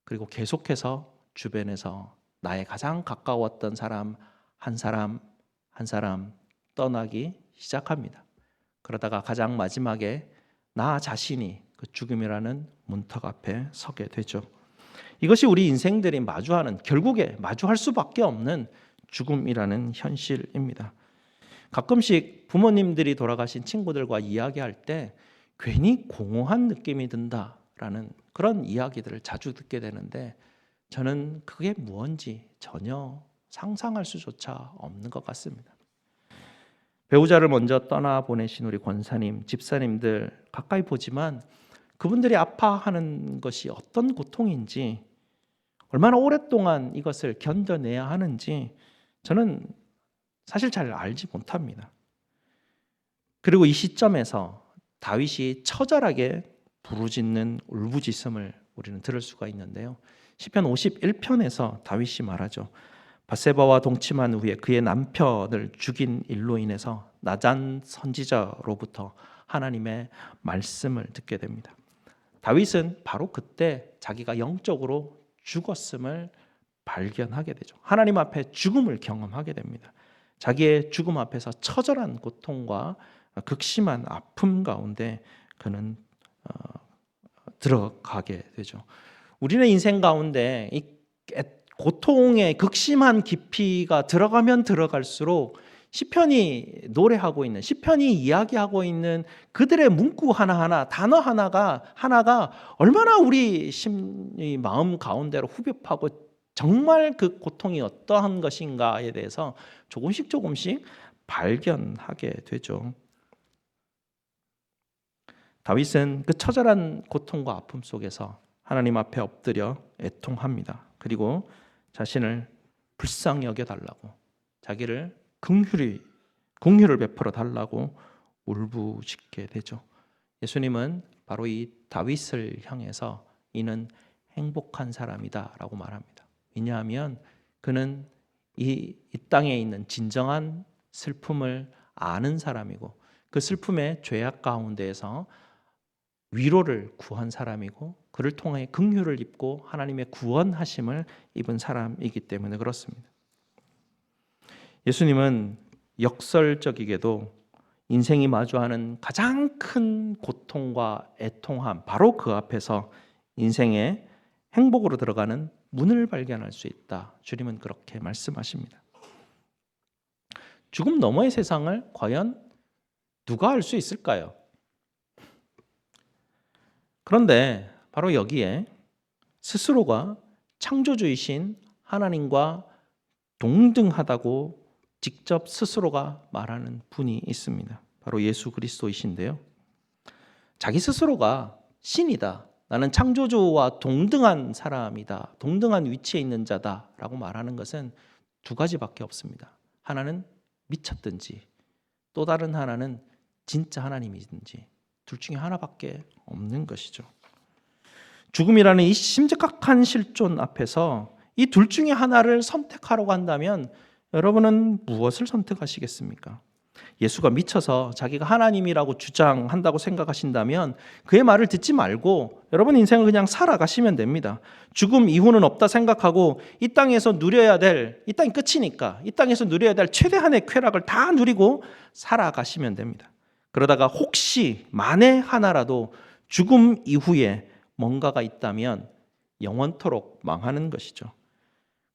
그리고 계속해서 주변에서 나의 가장 가까웠던 사람 한 사람 떠나기 시작합니다. 그러다가 가장 마지막에 나 자신이 그 죽음이라는 문턱 앞에 서게 되죠. 이것이 우리 인생들이 마주하는, 결국에 마주할 수밖에 없는 죽음이라는 현실입니다. 가끔씩 부모님들이 돌아가신 친구들과 이야기할 때 괜히 공허한 느낌이 든다라는 그런 이야기들을 자주 듣게 되는데 저는 그게 무언지 전혀 상상할 수조차 없는 것 같습니다. 배우자를 먼저 떠나보내신 우리 권사님, 집사님들 가까이 보지만 그분들이 아파하는 것이 어떤 고통인지, 얼마나 오랫동안 이것을 견뎌내야 하는지 저는 사실 잘 알지 못합니다. 그리고 이 시점에서 다윗이 처절하게 부르짖는 울부짖음을 우리는 들을 수가 있는데요. 시편 51편에서 다윗이 말하죠. 밧세바와 동침한 후에 그의 남편을 죽인 일로 인해서 나단 선지자로부터 하나님의 말씀을 듣게 됩니다. 다윗은 바로 그때 자기가 영적으로 죽었음을 발견하게 되죠. 하나님 앞에 죽음을 경험하게 됩니다. 자기의 죽음 앞에서 처절한 고통과 극심한 아픔 가운데 그는 들어가게 되죠. 우리는 인생 가운데 이 고통의 극심한 깊이가 들어가면 들어갈수록 시편이 노래하고 있는, 시편이 이야기하고 있는 그들의 문구 하나하나, 단어 하나가 얼마나 우리 심리 마음 가운데로 후벼파고 정말 그 고통이 어떠한 것인가에 대해서 조금씩 발견하게 되죠. 다윗은 그 처절한 고통과 아픔 속에서 하나님 앞에 엎드려 애통합니다. 그리고 자신을 불쌍히 여겨달라고, 자기를 긍휼을 베풀어 달라고 울부짖게 되죠. 예수님은 바로 이 다윗을 향해서 이는 행복한 사람이다 라고 말합니다. 왜냐하면 그는 이 땅에 있는 진정한 슬픔을 아는 사람이고 그 슬픔의 죄악 가운데에서 위로를 구한 사람이고 그를 통해 긍휼을 입고 하나님의 구원하심을 입은 사람이기 때문에 그렇습니다. 예수님은 역설적이게도 인생이 마주하는 가장 큰 고통과 애통함, 바로 그 앞에서 인생의 행복으로 들어가는 문을 발견할 수 있다. 주님은 그렇게 말씀하십니다. 죽음 너머의 세상을 과연 누가 알 수 있을까요? 그런데 바로 여기에 스스로가 창조주이신 하나님과 동등하다고 직접 스스로가 말하는 분이 있습니다. 바로 예수 그리스도이신데요. 자기 스스로가 신이다. 나는 창조주와 동등한 사람이다. 동등한 위치에 있는 자다라고 말하는 것은 두 가지밖에 없습니다. 하나는 미쳤든지 또 다른 하나는 진짜 하나님이든지 둘 중에 하나밖에 없는 것이죠. 죽음이라는 이 심각한 실존 앞에서 이 둘 중에 하나를 선택하라고 한다면 여러분은 무엇을 선택하시겠습니까? 예수가 미쳐서 자기가 하나님이라고 주장한다고 생각하신다면 그의 말을 듣지 말고 여러분 인생을 그냥 살아가시면 됩니다. 죽음 이후는 없다 생각하고 이 땅에서 누려야 될, 이 땅이 끝이니까 이 땅에서 누려야 될 최대한의 쾌락을 다 누리고 살아가시면 됩니다. 그러다가 혹시 만에 하나라도 죽음 이후에 뭔가가 있다면 영원토록 망하는 것이죠.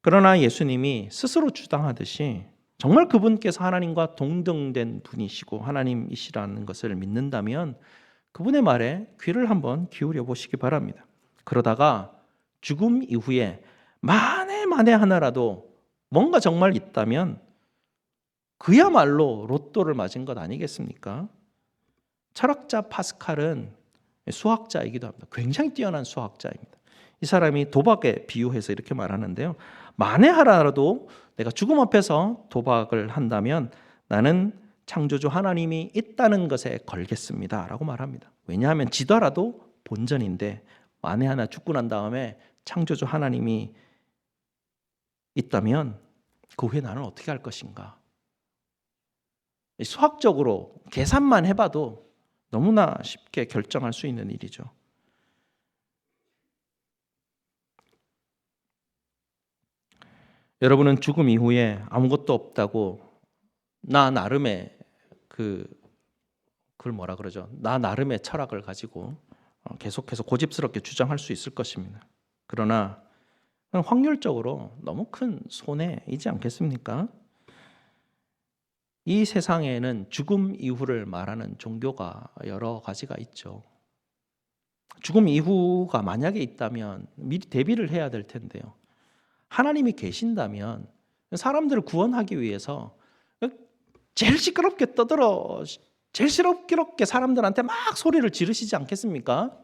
그러나 예수님이 스스로 주장하듯이 정말 그분께서 하나님과 동등된 분이시고 하나님이시라는 것을 믿는다면 그분의 말에 귀를 한번 기울여 보시기 바랍니다. 그러다가 죽음 이후에 만에 하나라도 뭔가 정말 있다면 그야말로 로또를 맞은 것 아니겠습니까? 철학자 파스칼은 수학자이기도 합니다. 굉장히 뛰어난 수학자입니다. 이 사람이 도박에 비유해서 이렇게 말하는데요. 만에 하나라도 내가 죽음 앞에서 도박을 한다면 나는 창조주 하나님이 있다는 것에 걸겠습니다 라고 말합니다. 왜냐하면 지더라도 본전인데 만에 하나 죽고 난 다음에 창조주 하나님이 있다면 그 후에 나는 어떻게 할 것인가. 수학적으로 계산만 해봐도 너무나 쉽게 결정할 수 있는 일이죠. 여러분은 죽음 이후에 아무것도 없다고 나 나름의 그걸 뭐라 그러죠? 나 나름의 철학을 가지고 계속해서 고집스럽게 주장할 수 있을 것입니다. 그러나 확률적으로 너무 큰 손해이지 않겠습니까? 이 세상에는 죽음 이후를 말하는 종교가 여러 가지가 있죠. 죽음 이후가 만약에 있다면 미리 대비를 해야 될 텐데요. 하나님이 계신다면 사람들을 구원하기 위해서 제일 시끄럽게 떠들어 제일 시끄럽게 사람들한테 막 소리를 지르시지 않겠습니까?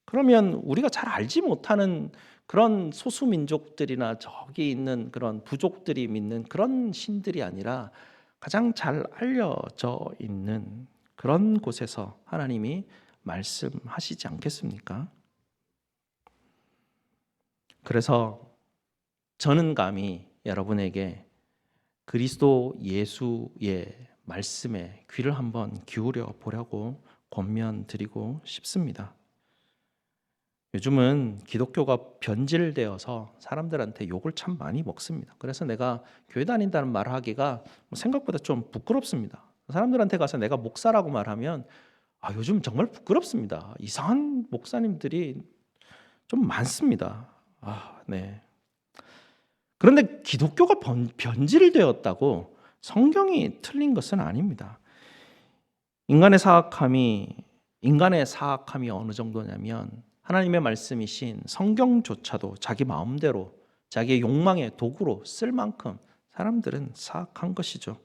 그러면 우리가 잘 알지 못하는 그런 소수민족들이나 저기 있는 그런 부족들이 믿는 그런 신들이 아니라 가장 잘 알려져 있는 그런 곳에서 하나님이 말씀하시지 않겠습니까? 그래서 저는 감히 여러분에게 그리스도 예수의 말씀에 귀를 한번 기울여 보려고 권면드리고 싶습니다. 요즘은 기독교가 변질되어서 사람들한테 욕을 참 많이 먹습니다. 그래서 내가 교회 다닌다는 말을 하기가 생각보다 좀 부끄럽습니다. 사람들한테 가서 내가 목사라고 말하면 요즘 정말 부끄럽습니다. 이상한 목사님들이 좀 많습니다. 네. 그런데 기독교가 변질되었다고 성경이 틀린 것은 아닙니다. 인간의 사악함이 어느 정도냐면 하나님의 말씀이신 성경조차도 자기 마음대로 자기의 욕망의 도구로 쓸 만큼 사람들은 사악한 것이죠.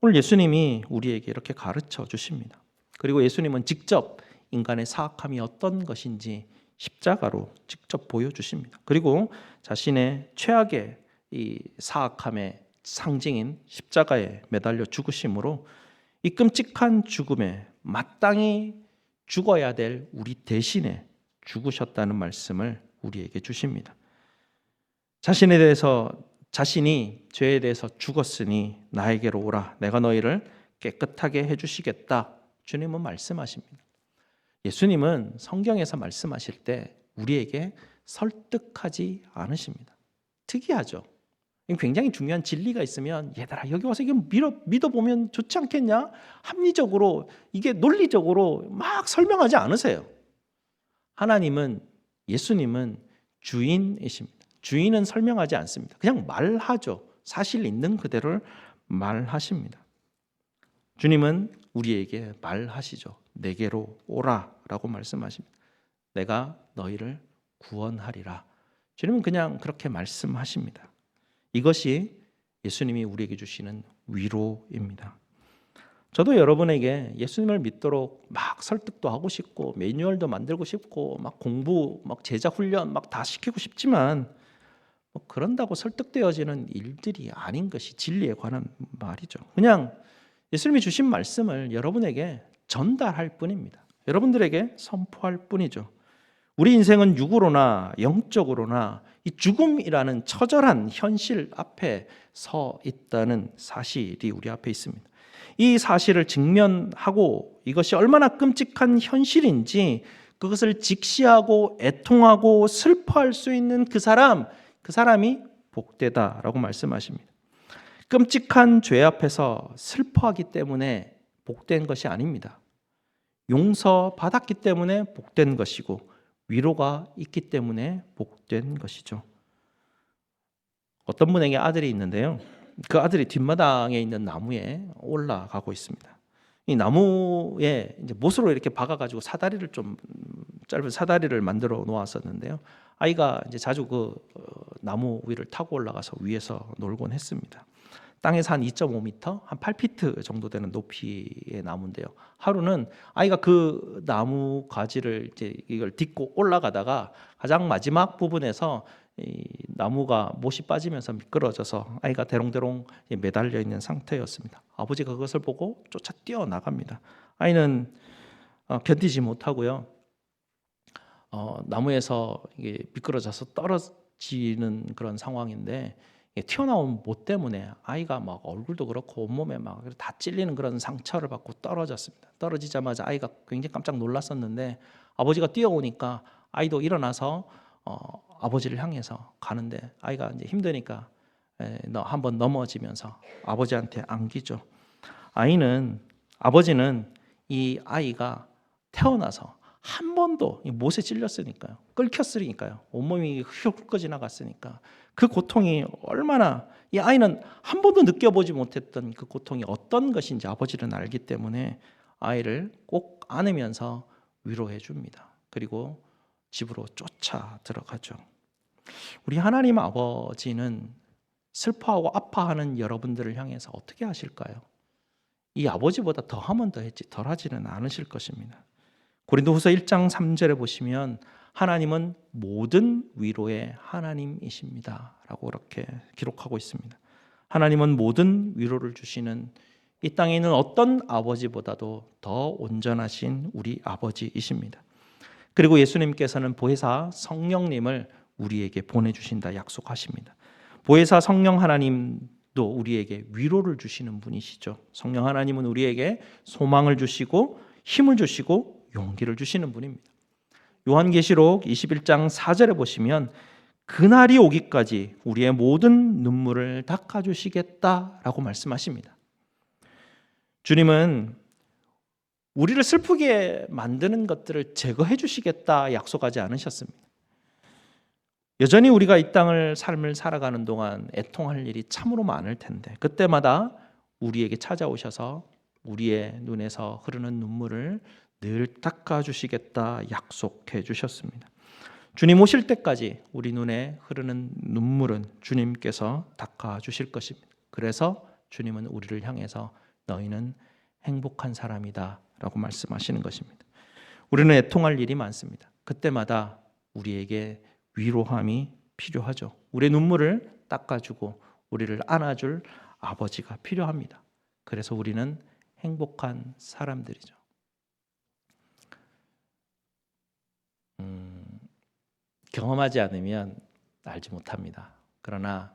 오늘 예수님이 우리에게 이렇게 가르쳐 주십니다. 그리고 예수님은 직접 인간의 사악함이 어떤 것인지 십자가로 직접 보여주십니다. 그리고 자신의 최악의 이 사악함의 상징인 십자가에 매달려 죽으심으로 이 끔찍한 죽음에 마땅히 죽어야 될 우리 대신에 죽으셨다는 말씀을 우리에게 주십니다. 자신이 죄에 대해서 죽었으니 나에게로 오라. 내가 너희를 깨끗하게 해주시겠다. 주님은 말씀하십니다. 예수님은 성경에서 말씀하실 때 우리에게 설득하지 않으십니다. 특이하죠. 굉장히 중요한 진리가 있으면 얘들아 여기 와서 이게 믿어보면 좋지 않겠냐? 합리적으로 이게 논리적으로 막 설명하지 않으세요. 하나님은 예수님은 주인이십니다. 주인은 설명하지 않습니다. 그냥 말하죠. 사실 있는 그대로를 말하십니다. 주님은 우리에게 말하시죠. 내게로 오라라고 말씀하십니다. 내가 너희를 구원하리라. 주님은 그냥 그렇게 말씀하십니다. 이것이 예수님이 우리에게 주시는 위로입니다. 저도 여러분에게 예수님을 믿도록 막 설득도 하고 싶고 매뉴얼도 만들고 싶고 막 공부, 막 제자 훈련 막 다 시키고 싶지만 뭐 그런다고 설득되어지는 일들이 아닌 것이 진리에 관한 말이죠. 그냥 예수님이 주신 말씀을 여러분에게 전달할 뿐입니다. 여러분들에게 선포할 뿐이죠. 우리 인생은 육으로나 영적으로나 이 죽음이라는 처절한 현실 앞에 서 있다는 사실이 우리 앞에 있습니다. 이 사실을 직면하고 이것이 얼마나 끔찍한 현실인지 그것을 직시하고 애통하고 슬퍼할 수 있는 그 사람이 복되다라고 말씀하십니다. 끔찍한 죄 앞에서 슬퍼하기 때문에 복된 것이 아닙니다. 용서받았기 때문에 복된 것이고 위로가 있기 때문에 복된 것이죠. 어떤 분에게 아들이 있는데요. 그 아들이 뒷마당에 있는 나무에 올라가고 있습니다. 이 나무에 이제 못으로 이렇게 박아가지고 사다리를 좀 짧은 사다리를 만들어 놓았었는데요. 아이가 이제 자주 그 나무 위를 타고 올라가서 위에서 놀곤 했습니다. 땅에서 한 2.5m, 한 8피트 정도 되는 높이의 나무인데요. 하루는 아이가 그 나무 가지를 이제 이걸 딛고 올라가다가 가장 마지막 부분에서 이 나무가 못이 빠지면서 미끄러져서 아이가 대롱대롱 매달려 있는 상태였습니다. 아버지가 그것을 보고 쫓아 뛰어나갑니다. 아이는 견디지 못하고요. 나무에서 이게 미끄러져서 떨어지는 그런 상황인데 튀어나온 못 때문에 아이가 막 얼굴도 그렇고 온몸에 막 다 찔리는 그런 상처를 받고 떨어졌습니다. 떨어지자마자 아이가 굉장히 깜짝 놀랐었는데 아버지가 뛰어오니까 아이도 일어나서 아버지를 향해서 가는데 아이가 이제 힘드니까 한번 넘어지면서 아버지한테 안기죠. 아버지는 이 아이가 태어나서 한 번도 못에 찔렸으니까요, 끓혔으니까요, 온몸이 흙 지나갔으니까 그 고통이 얼마나, 이 아이는 한 번도 느껴보지 못했던 그 고통이 어떤 것인지 아버지는 알기 때문에 아이를 꼭 안으면서 위로해 줍니다. 그리고 집으로 쫓아 들어가죠. 우리 하나님 아버지는 슬퍼하고 아파하는 여러분들을 향해서 어떻게 하실까요? 이 아버지보다 더하면 더했지 덜하지는 않으실 것입니다. 고린도후서 1장 3절에 보시면 하나님은 모든 위로의 하나님이십니다 라고 이렇게 기록하고 있습니다. 하나님은 모든 위로를 주시는 이 땅에 있는 어떤 아버지보다도 더 온전하신 우리 아버지이십니다. 그리고 예수님께서는 보혜사 성령님을 우리에게 보내주신다 약속하십니다. 보혜사 성령 하나님도 우리에게 위로를 주시는 분이시죠. 성령 하나님은 우리에게 소망을 주시고 힘을 주시고 용기를 주시는 분입니다. 요한계시록 21장 4절에 보시면 그날이 오기까지 우리의 모든 눈물을 닦아주시겠다라고 말씀하십니다. 주님은 우리를 슬프게 만드는 것들을 제거해 주시겠다 약속하지 않으셨습니다. 여전히 우리가 이 삶을 살아가는 동안 애통할 일이 참으로 많을 텐데 그때마다 우리에게 찾아오셔서 우리의 눈에서 흐르는 눈물을 늘 닦아주시겠다 약속해 주셨습니다. 주님 오실 때까지 우리 눈에 흐르는 눈물은 주님께서 닦아주실 것입니다. 그래서 주님은 우리를 향해서 너희는 행복한 사람이다 라고 말씀하시는 것입니다. 우리는 애통할 일이 많습니다. 그때마다 우리에게 위로함이 필요하죠. 우리의 눈물을 닦아주고 우리를 안아줄 아버지가 필요합니다. 그래서 우리는 행복한 사람들이죠. 경험하지 않으면 알지 못합니다. 그러나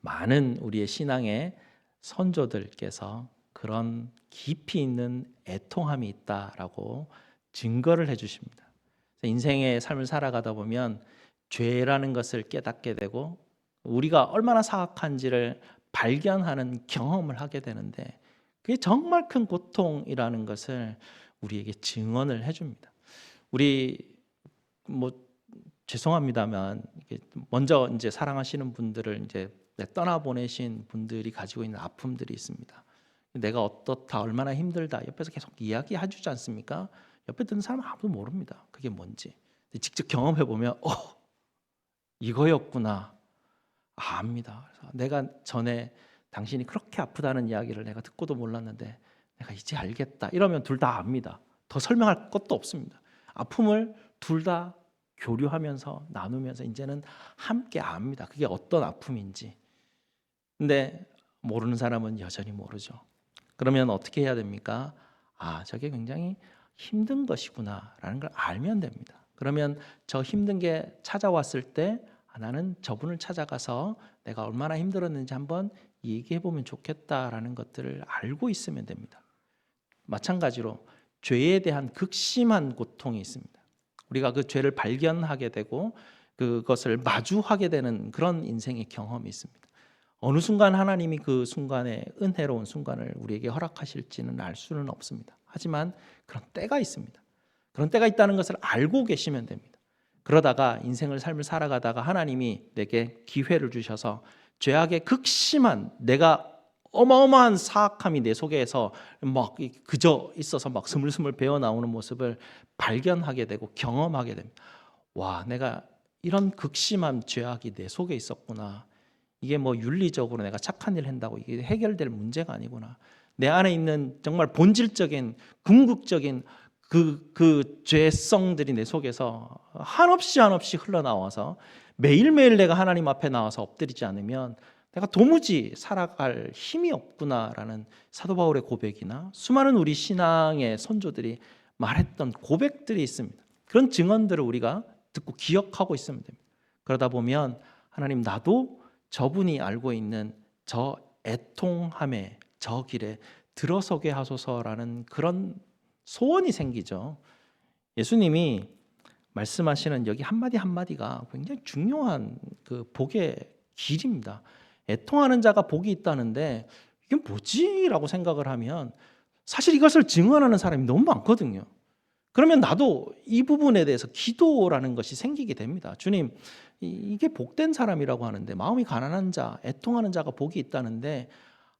많은 우리의 신앙의 선조들께서 그런 깊이 있는 애통함이 있다라고 증거를 해주십니다. 인생의 삶을 살아가다 보면 죄라는 것을 깨닫게 되고 우리가 얼마나 사악한지를 발견하는 경험을 하게 되는데 그게 정말 큰 고통이라는 것을 우리에게 증언을 해줍니다. 우리 뭐 죄송합니다만 먼저 이제 사랑하시는 분들을 이제 떠나 보내신 분들이 가지고 있는 아픔들이 있습니다. 내가 어떻다, 얼마나 힘들다 옆에서 계속 이야기해 주지 않습니까? 옆에 듣는 사람은 아무도 모릅니다. 그게 뭔지. 직접 경험해 보면 이거였구나 압니다. 그래서 내가 전에 당신이 그렇게 아프다는 이야기를 내가 듣고도 몰랐는데 내가 이제 알겠다. 이러면 둘 다 압니다. 더 설명할 것도 없습니다. 아픔을 둘 다 교류하면서 나누면서 이제는 함께 압니다. 그게 어떤 아픔인지. 근데 모르는 사람은 여전히 모르죠. 그러면 어떻게 해야 됩니까? 저게 굉장히 힘든 것이구나라는 걸 알면 됩니다. 그러면 저 힘든 게 찾아왔을 때 나는 저분을 찾아가서 내가 얼마나 힘들었는지 한번 얘기해 보면 좋겠다라는 것들을 알고 있으면 됩니다. 마찬가지로 죄에 대한 극심한 고통이 있습니다. 우리가 그 죄를 발견하게 되고 그것을 마주하게 되는 그런 인생의 경험이 있습니다. 어느 순간 하나님이 그 순간에 은혜로운 순간을 우리에게 허락하실지는 알 수는 없습니다. 하지만 그런 때가 있습니다. 그런 때가 있다는 것을 알고 계시면 됩니다. 그러다가 인생을 삶을 살아가다가 하나님이 내게 기회를 주셔서 죄악의 극심한 내가 어마어마한 사악함이 내 속에서 막 그저 있어서 막 스물스물 배어 나오는 모습을 발견하게 되고 경험하게 됩니다. 와, 내가 이런 극심한 죄악이 내 속에 있었구나. 이게 뭐 윤리적으로 내가 착한 일을 한다고 이게 해결될 문제가 아니구나. 내 안에 있는 정말 본질적인 궁극적인 그 죄성들이 내 속에서 한없이 흘러나와서 매일매일 내가 하나님 앞에 나와서 엎드리지 않으면 내가 도무지 살아갈 힘이 없구나라는 사도 바울의 고백이나 수많은 우리 신앙의 선조들이 말했던 고백들이 있습니다. 그런 증언들을 우리가 듣고 기억하고 있으면 됩니다. 그러다 보면 하나님 나도 저분이 알고 있는 저 애통함의 저 길에 들어서게 하소서라는 그런 소원이 생기죠. 예수님이 말씀하시는 여기 한마디 한마디가 굉장히 중요한 그 복의 길입니다. 애통하는 자가 복이 있다는데 이게 뭐지? 라고 생각을 하면 사실 이것을 증언하는 사람이 너무 많거든요. 그러면 나도 이 부분에 대해서 기도라는 것이 생기게 됩니다. 주님, 이게 복된 사람이라고 하는데 마음이 가난한 자, 애통하는 자가 복이 있다는데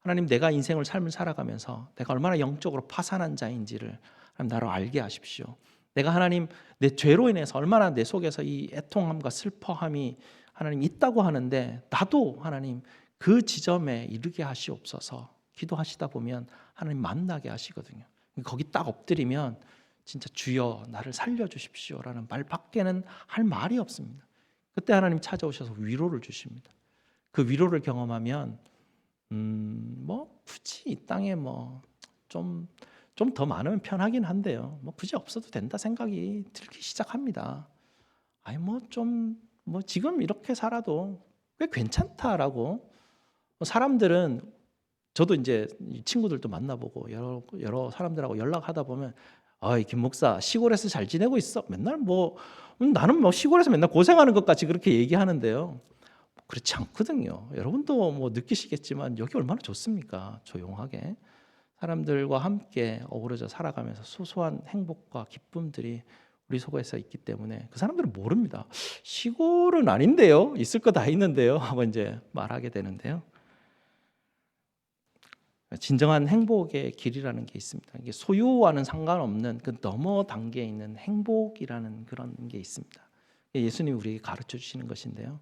하나님 내가 인생을 삶을 살아가면서 내가 얼마나 영적으로 파산한 자인지를 하나님 나로 알게 하십시오. 내가 하나님 내 죄로 인해서 얼마나 내 속에서 이 애통함과 슬퍼함이 하나님 있다고 하는데 나도 하나님 그 지점에 이르게 하시옵소서. 기도하시다 보면 하나님 만나게 하시거든요. 거기 딱 엎드리면 진짜 주여 나를 살려주십시오라는 말밖에는 할 말이 없습니다. 그때 하나님 찾아오셔서 위로를 주십니다. 그 위로를 경험하면 뭐 굳이 이 땅에 뭐 좀 더 많으면 편하긴 한데요. 뭐 굳이 없어도 된다 생각이 들기 시작합니다. 아니 뭐 지금 이렇게 살아도 꽤 괜찮다라고 사람들은 저도 이제 친구들도 만나보고 여러 사람들하고 연락하다 보면 김 목사 시골에서 잘 지내고 있어. 맨날 뭐 나는 뭐 시골에서 맨날 고생하는 것 같이 그렇게 얘기하는데요. 그렇지 않거든요. 여러분도 뭐 느끼시겠지만 여기 얼마나 좋습니까? 조용하게 사람들과 함께 어우러져 살아가면서 소소한 행복과 기쁨들이 우리 속에서 있기 때문에 그 사람들은 모릅니다. 시골은 아닌데요. 있을 거 다 있는데요. 하고 이제 말하게 되는데요. 진정한 행복의 길이라는 게 있습니다. 이게 소유와는 상관없는 그 너머 단계에 있는 행복이라는 그런 게 있습니다. 예수님이 우리에게 가르쳐 주시는 것인데요.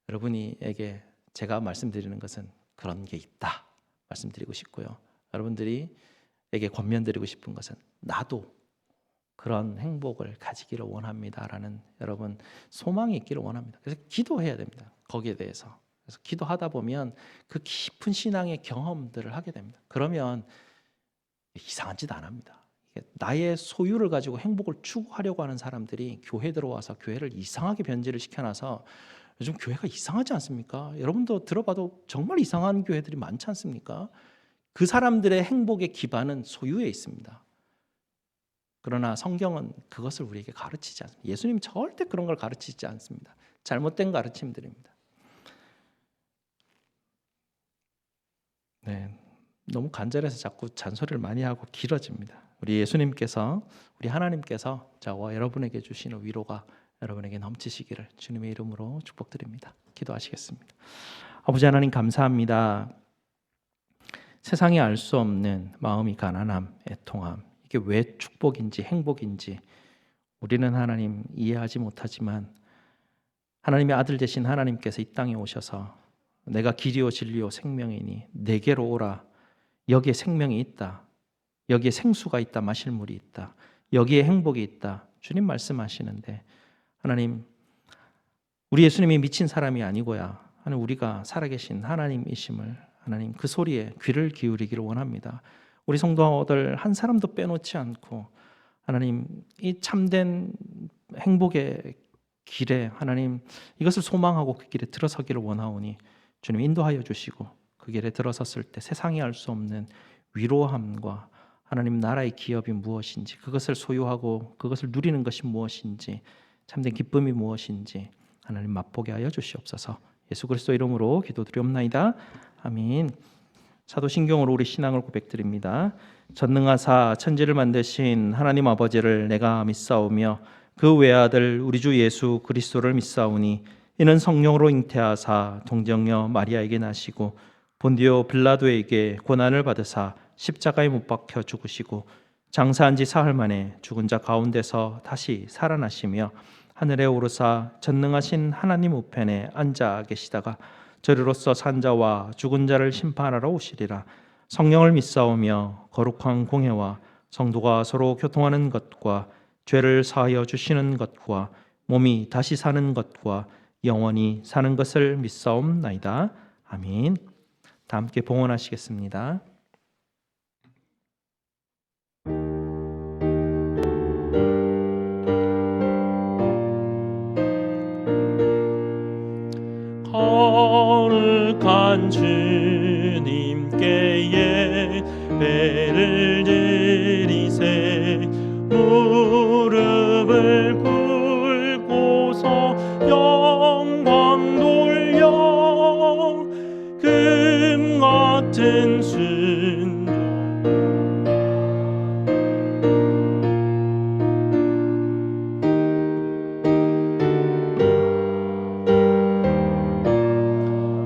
여러분에게 제가 말씀드리는 것은 그런 게 있다 말씀드리고 싶고요. 여러분들에게 권면드리고 싶은 것은 나도 그런 행복을 가지기를 원합니다라는 여러분 소망이 있기를 원합니다. 그래서 기도해야 됩니다. 거기에 대해서. 그래서 기도하다 보면 그 깊은 신앙의 경험들을 하게 됩니다. 그러면 이상한 짓 안 합니다. 나의 소유를 가지고 행복을 추구하려고 하는 사람들이 교회 들어와서 교회를 이상하게 변질을 시켜놔서 요즘 교회가 이상하지 않습니까? 여러분도 들어봐도 정말 이상한 교회들이 많지 않습니까? 그 사람들의 행복의 기반은 소유에 있습니다. 그러나 성경은 그것을 우리에게 가르치지 않습니다. 예수님 절대 그런 걸 가르치지 않습니다. 잘못된 가르침들입니다. 네, 너무 간절해서 자꾸 잔소리를 많이 하고 길어집니다. 우리 예수님께서, 우리 하나님께서 저와 여러분에게 주시는 위로가 여러분에게 넘치시기를 주님의 이름으로 축복드립니다. 기도하시겠습니다. 아버지 하나님 감사합니다. 세상이 알 수 없는 마음이 가난함, 애통함, 이게 왜 축복인지 행복인지 우리는 하나님 이해하지 못하지만 하나님의 아들 되신 하나님께서 이 땅에 오셔서 내가 길이요 진리요 생명이니 내게로 오라. 여기에 생명이 있다. 여기에 생수가 있다. 마실 물이 있다. 여기에 행복이 있다. 주님 말씀하시는데 하나님, 우리 예수님이 미친 사람이 아니고야 하나님 우리가 살아계신 하나님이심을 하나님 그 소리에 귀를 기울이기를 원합니다. 우리 성도들 한 사람도 빼놓지 않고 하나님 이 참된 행복의 길에 하나님 이것을 소망하고 그 길에 들어서기를 원하오니 주님 인도하여 주시고 그 길에 들어섰을 때 세상이 알 수 없는 위로함과 하나님 나라의 기업이 무엇인지 그것을 소유하고 그것을 누리는 것이 무엇인지 참된 기쁨이 무엇인지 하나님 맛보게 하여 주시옵소서. 예수 그리스도 이름으로 기도드리옵나이다. 아멘. 사도신경으로 우리 신앙을 고백드립니다. 전능하사 천지를 만드신 하나님 아버지를 내가 믿사오며 그 외아들 우리 주 예수 그리스도를 믿사오니 이는 성령으로 잉태하사 동정녀 마리아에게 나시고 본디오 빌라도에게 고난을 받으사 십자가에 못 박혀 죽으시고 장사한 지 사흘 만에 죽은 자 가운데서 다시 살아나시며 하늘에 오르사 전능하신 하나님 우편에 앉아 계시다가 저리로서 산 자와 죽은 자를 심판하러 오시리라. 성령을 믿사오며 거룩한 공회와 성도가 서로 교통하는 것과 죄를 사하여 주시는 것과 몸이 다시 사는 것과 영원히 사는 것을 믿사옵나이다. 아멘. 다 함께 봉헌하시겠습니다. 거룩한 주님께 예배를 드리세 무릎을 꿇고서 영광 돌려 금 같은 순종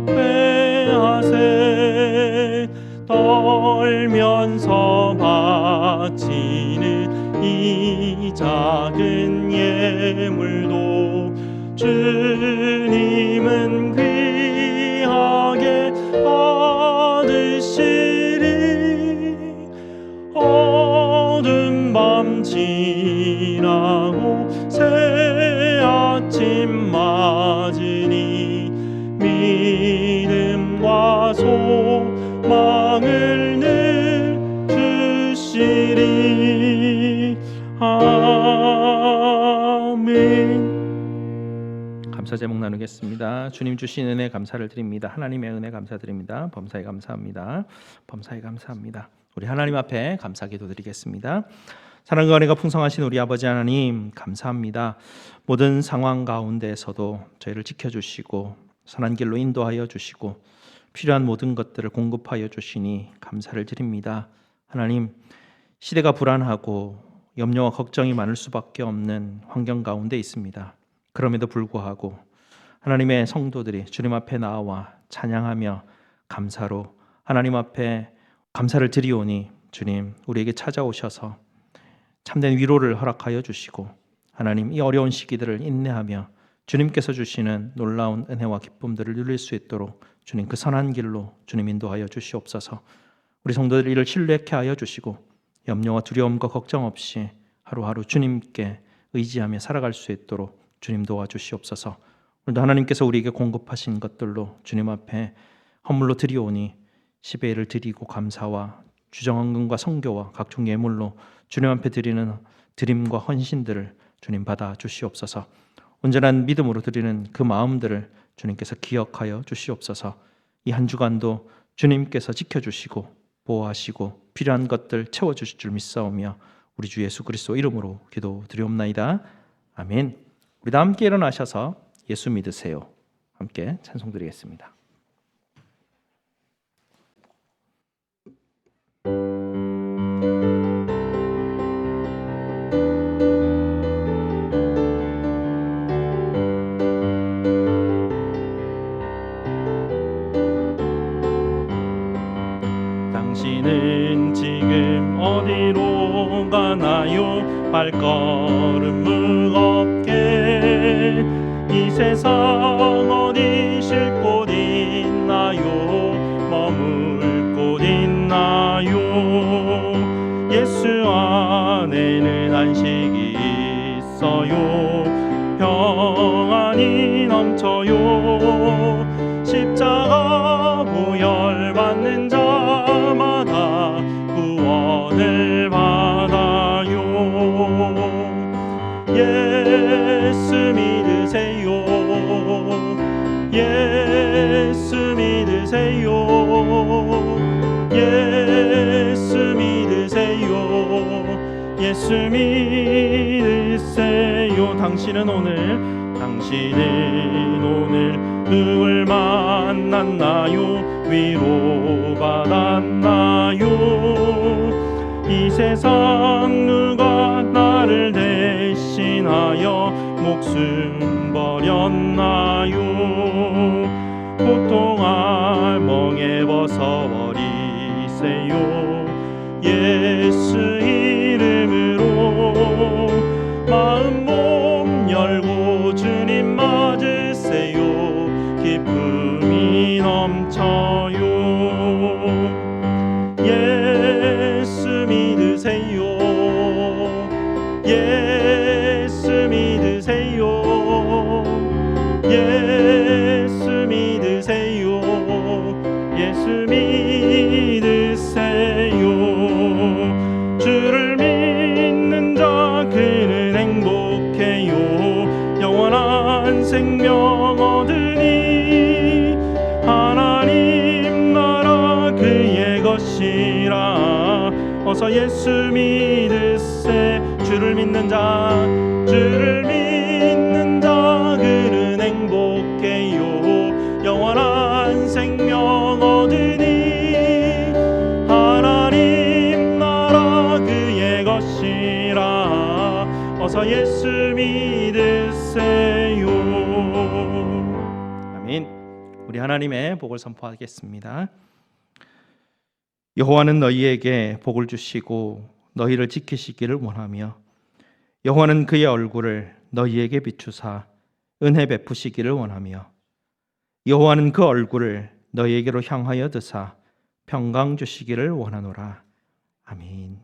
회하세 떨면서 바치는 이 작은 예물도 주님은 귀하게 받으시리. 어두운 밤 지나고 새 아침 맞으니 믿음과 소망을 늘 주시리. 아멘. 감사 제목 나누겠습니다. 주님 주신 은혜 감사를 드립니다. 하나님의 은혜 감사드립니다. 범사에 감사합니다. 범사에 감사합니다. 우리 하나님 앞에 감사 기도드리겠습니다. 사랑과 은혜가 풍성하신 우리 아버지 하나님 감사합니다. 모든 상황 가운데에서도 저희를 지켜주시고 선한 길로 인도하여 주시고 필요한 모든 것들을 공급하여 주시니 감사를 드립니다. 하나님, 시대가 불안하고 염려와 걱정이 많을 수밖에 없는 환경 가운데 있습니다. 그럼에도 불구하고 하나님의 성도들이 주님 앞에 나와 찬양하며 감사로 하나님 앞에 감사를 드리오니 주님 우리에게 찾아오셔서 참된 위로를 허락하여 주시고 하나님 이 어려운 시기들을 인내하며 주님께서 주시는 놀라운 은혜와 기쁨들을 누릴 수 있도록 주님 그 선한 길로 주님 인도하여 주시옵소서. 우리 성도들 이를 신뢰케 하여 주시고 염려와 두려움과 걱정 없이 하루하루 주님께 의지하며 살아갈 수 있도록 주님 도와주시옵소서. 오늘도 하나님께서 우리에게 공급하신 것들로 주님 앞에 헌물로 드리오니 10의 1을 드리고 감사와 주정헌금과 성교와 각종 예물로 주님 앞에 드리는 드림과 헌신들을 주님 받아 주시옵소서. 온전한 믿음으로 드리는 그 마음들을 주님께서 기억하여 주시옵소서. 이 한 주간도 주님께서 지켜주시고 보호하시고 필요한 것들 채워주실 줄 믿사오며 우리 주 예수 그리스도 이름으로 기도드리옵나이다. 아멘. 우리 다 함께 일어나셔서 예수 믿으세요. 함께 찬송드리겠습니다. 당신은 지금 어디로 가나요? 발걸음 무겁게 이 세상 어디 쉴 곳 있나요? 머물 곳 있나요? 예수 안에는 안식이 있어요. 평안이 넘쳐요. 십자가 보혈 받는 자마다 구원을 받아요. 예수 믿으세요. 예수 믿으세요. 예수 믿으세요. 예수 믿으세요. 당신은 오늘 누굴 만났나요? 위로받았나요? 이 세상 누가 나를 대신하여 목숨 버렸나요? 고통 알멍에 벗어버리세요. 예수 이름으로 마음 몸 열고 주님 맞으세요. 기쁨이 넘쳐요. 예수 믿으세요. 예수 믿으세요. 예수 믿으세요. 예수 믿으세요. 주를 믿는 자 그는 행복해요. 영원한 생명 얻으니 하나님 나라 그의 것이라. 어서 예수 믿으세. 주를 믿는 자 그는 행복해요. 영원한 생명 얻으니 하나님 나라 그의 것이라. 어서 예수 믿으세요. 아멘. 우리 하나님의 복을 선포하겠습니다. 여호와는 너희에게 복을 주시고 너희를 지키시기를 원하며 여호와는 그의 얼굴을 너희에게 비추사 은혜 베푸시기를 원하며 여호와는 그 얼굴을 너희에게로 향하여 드사 평강 주시기를 원하노라. 아멘.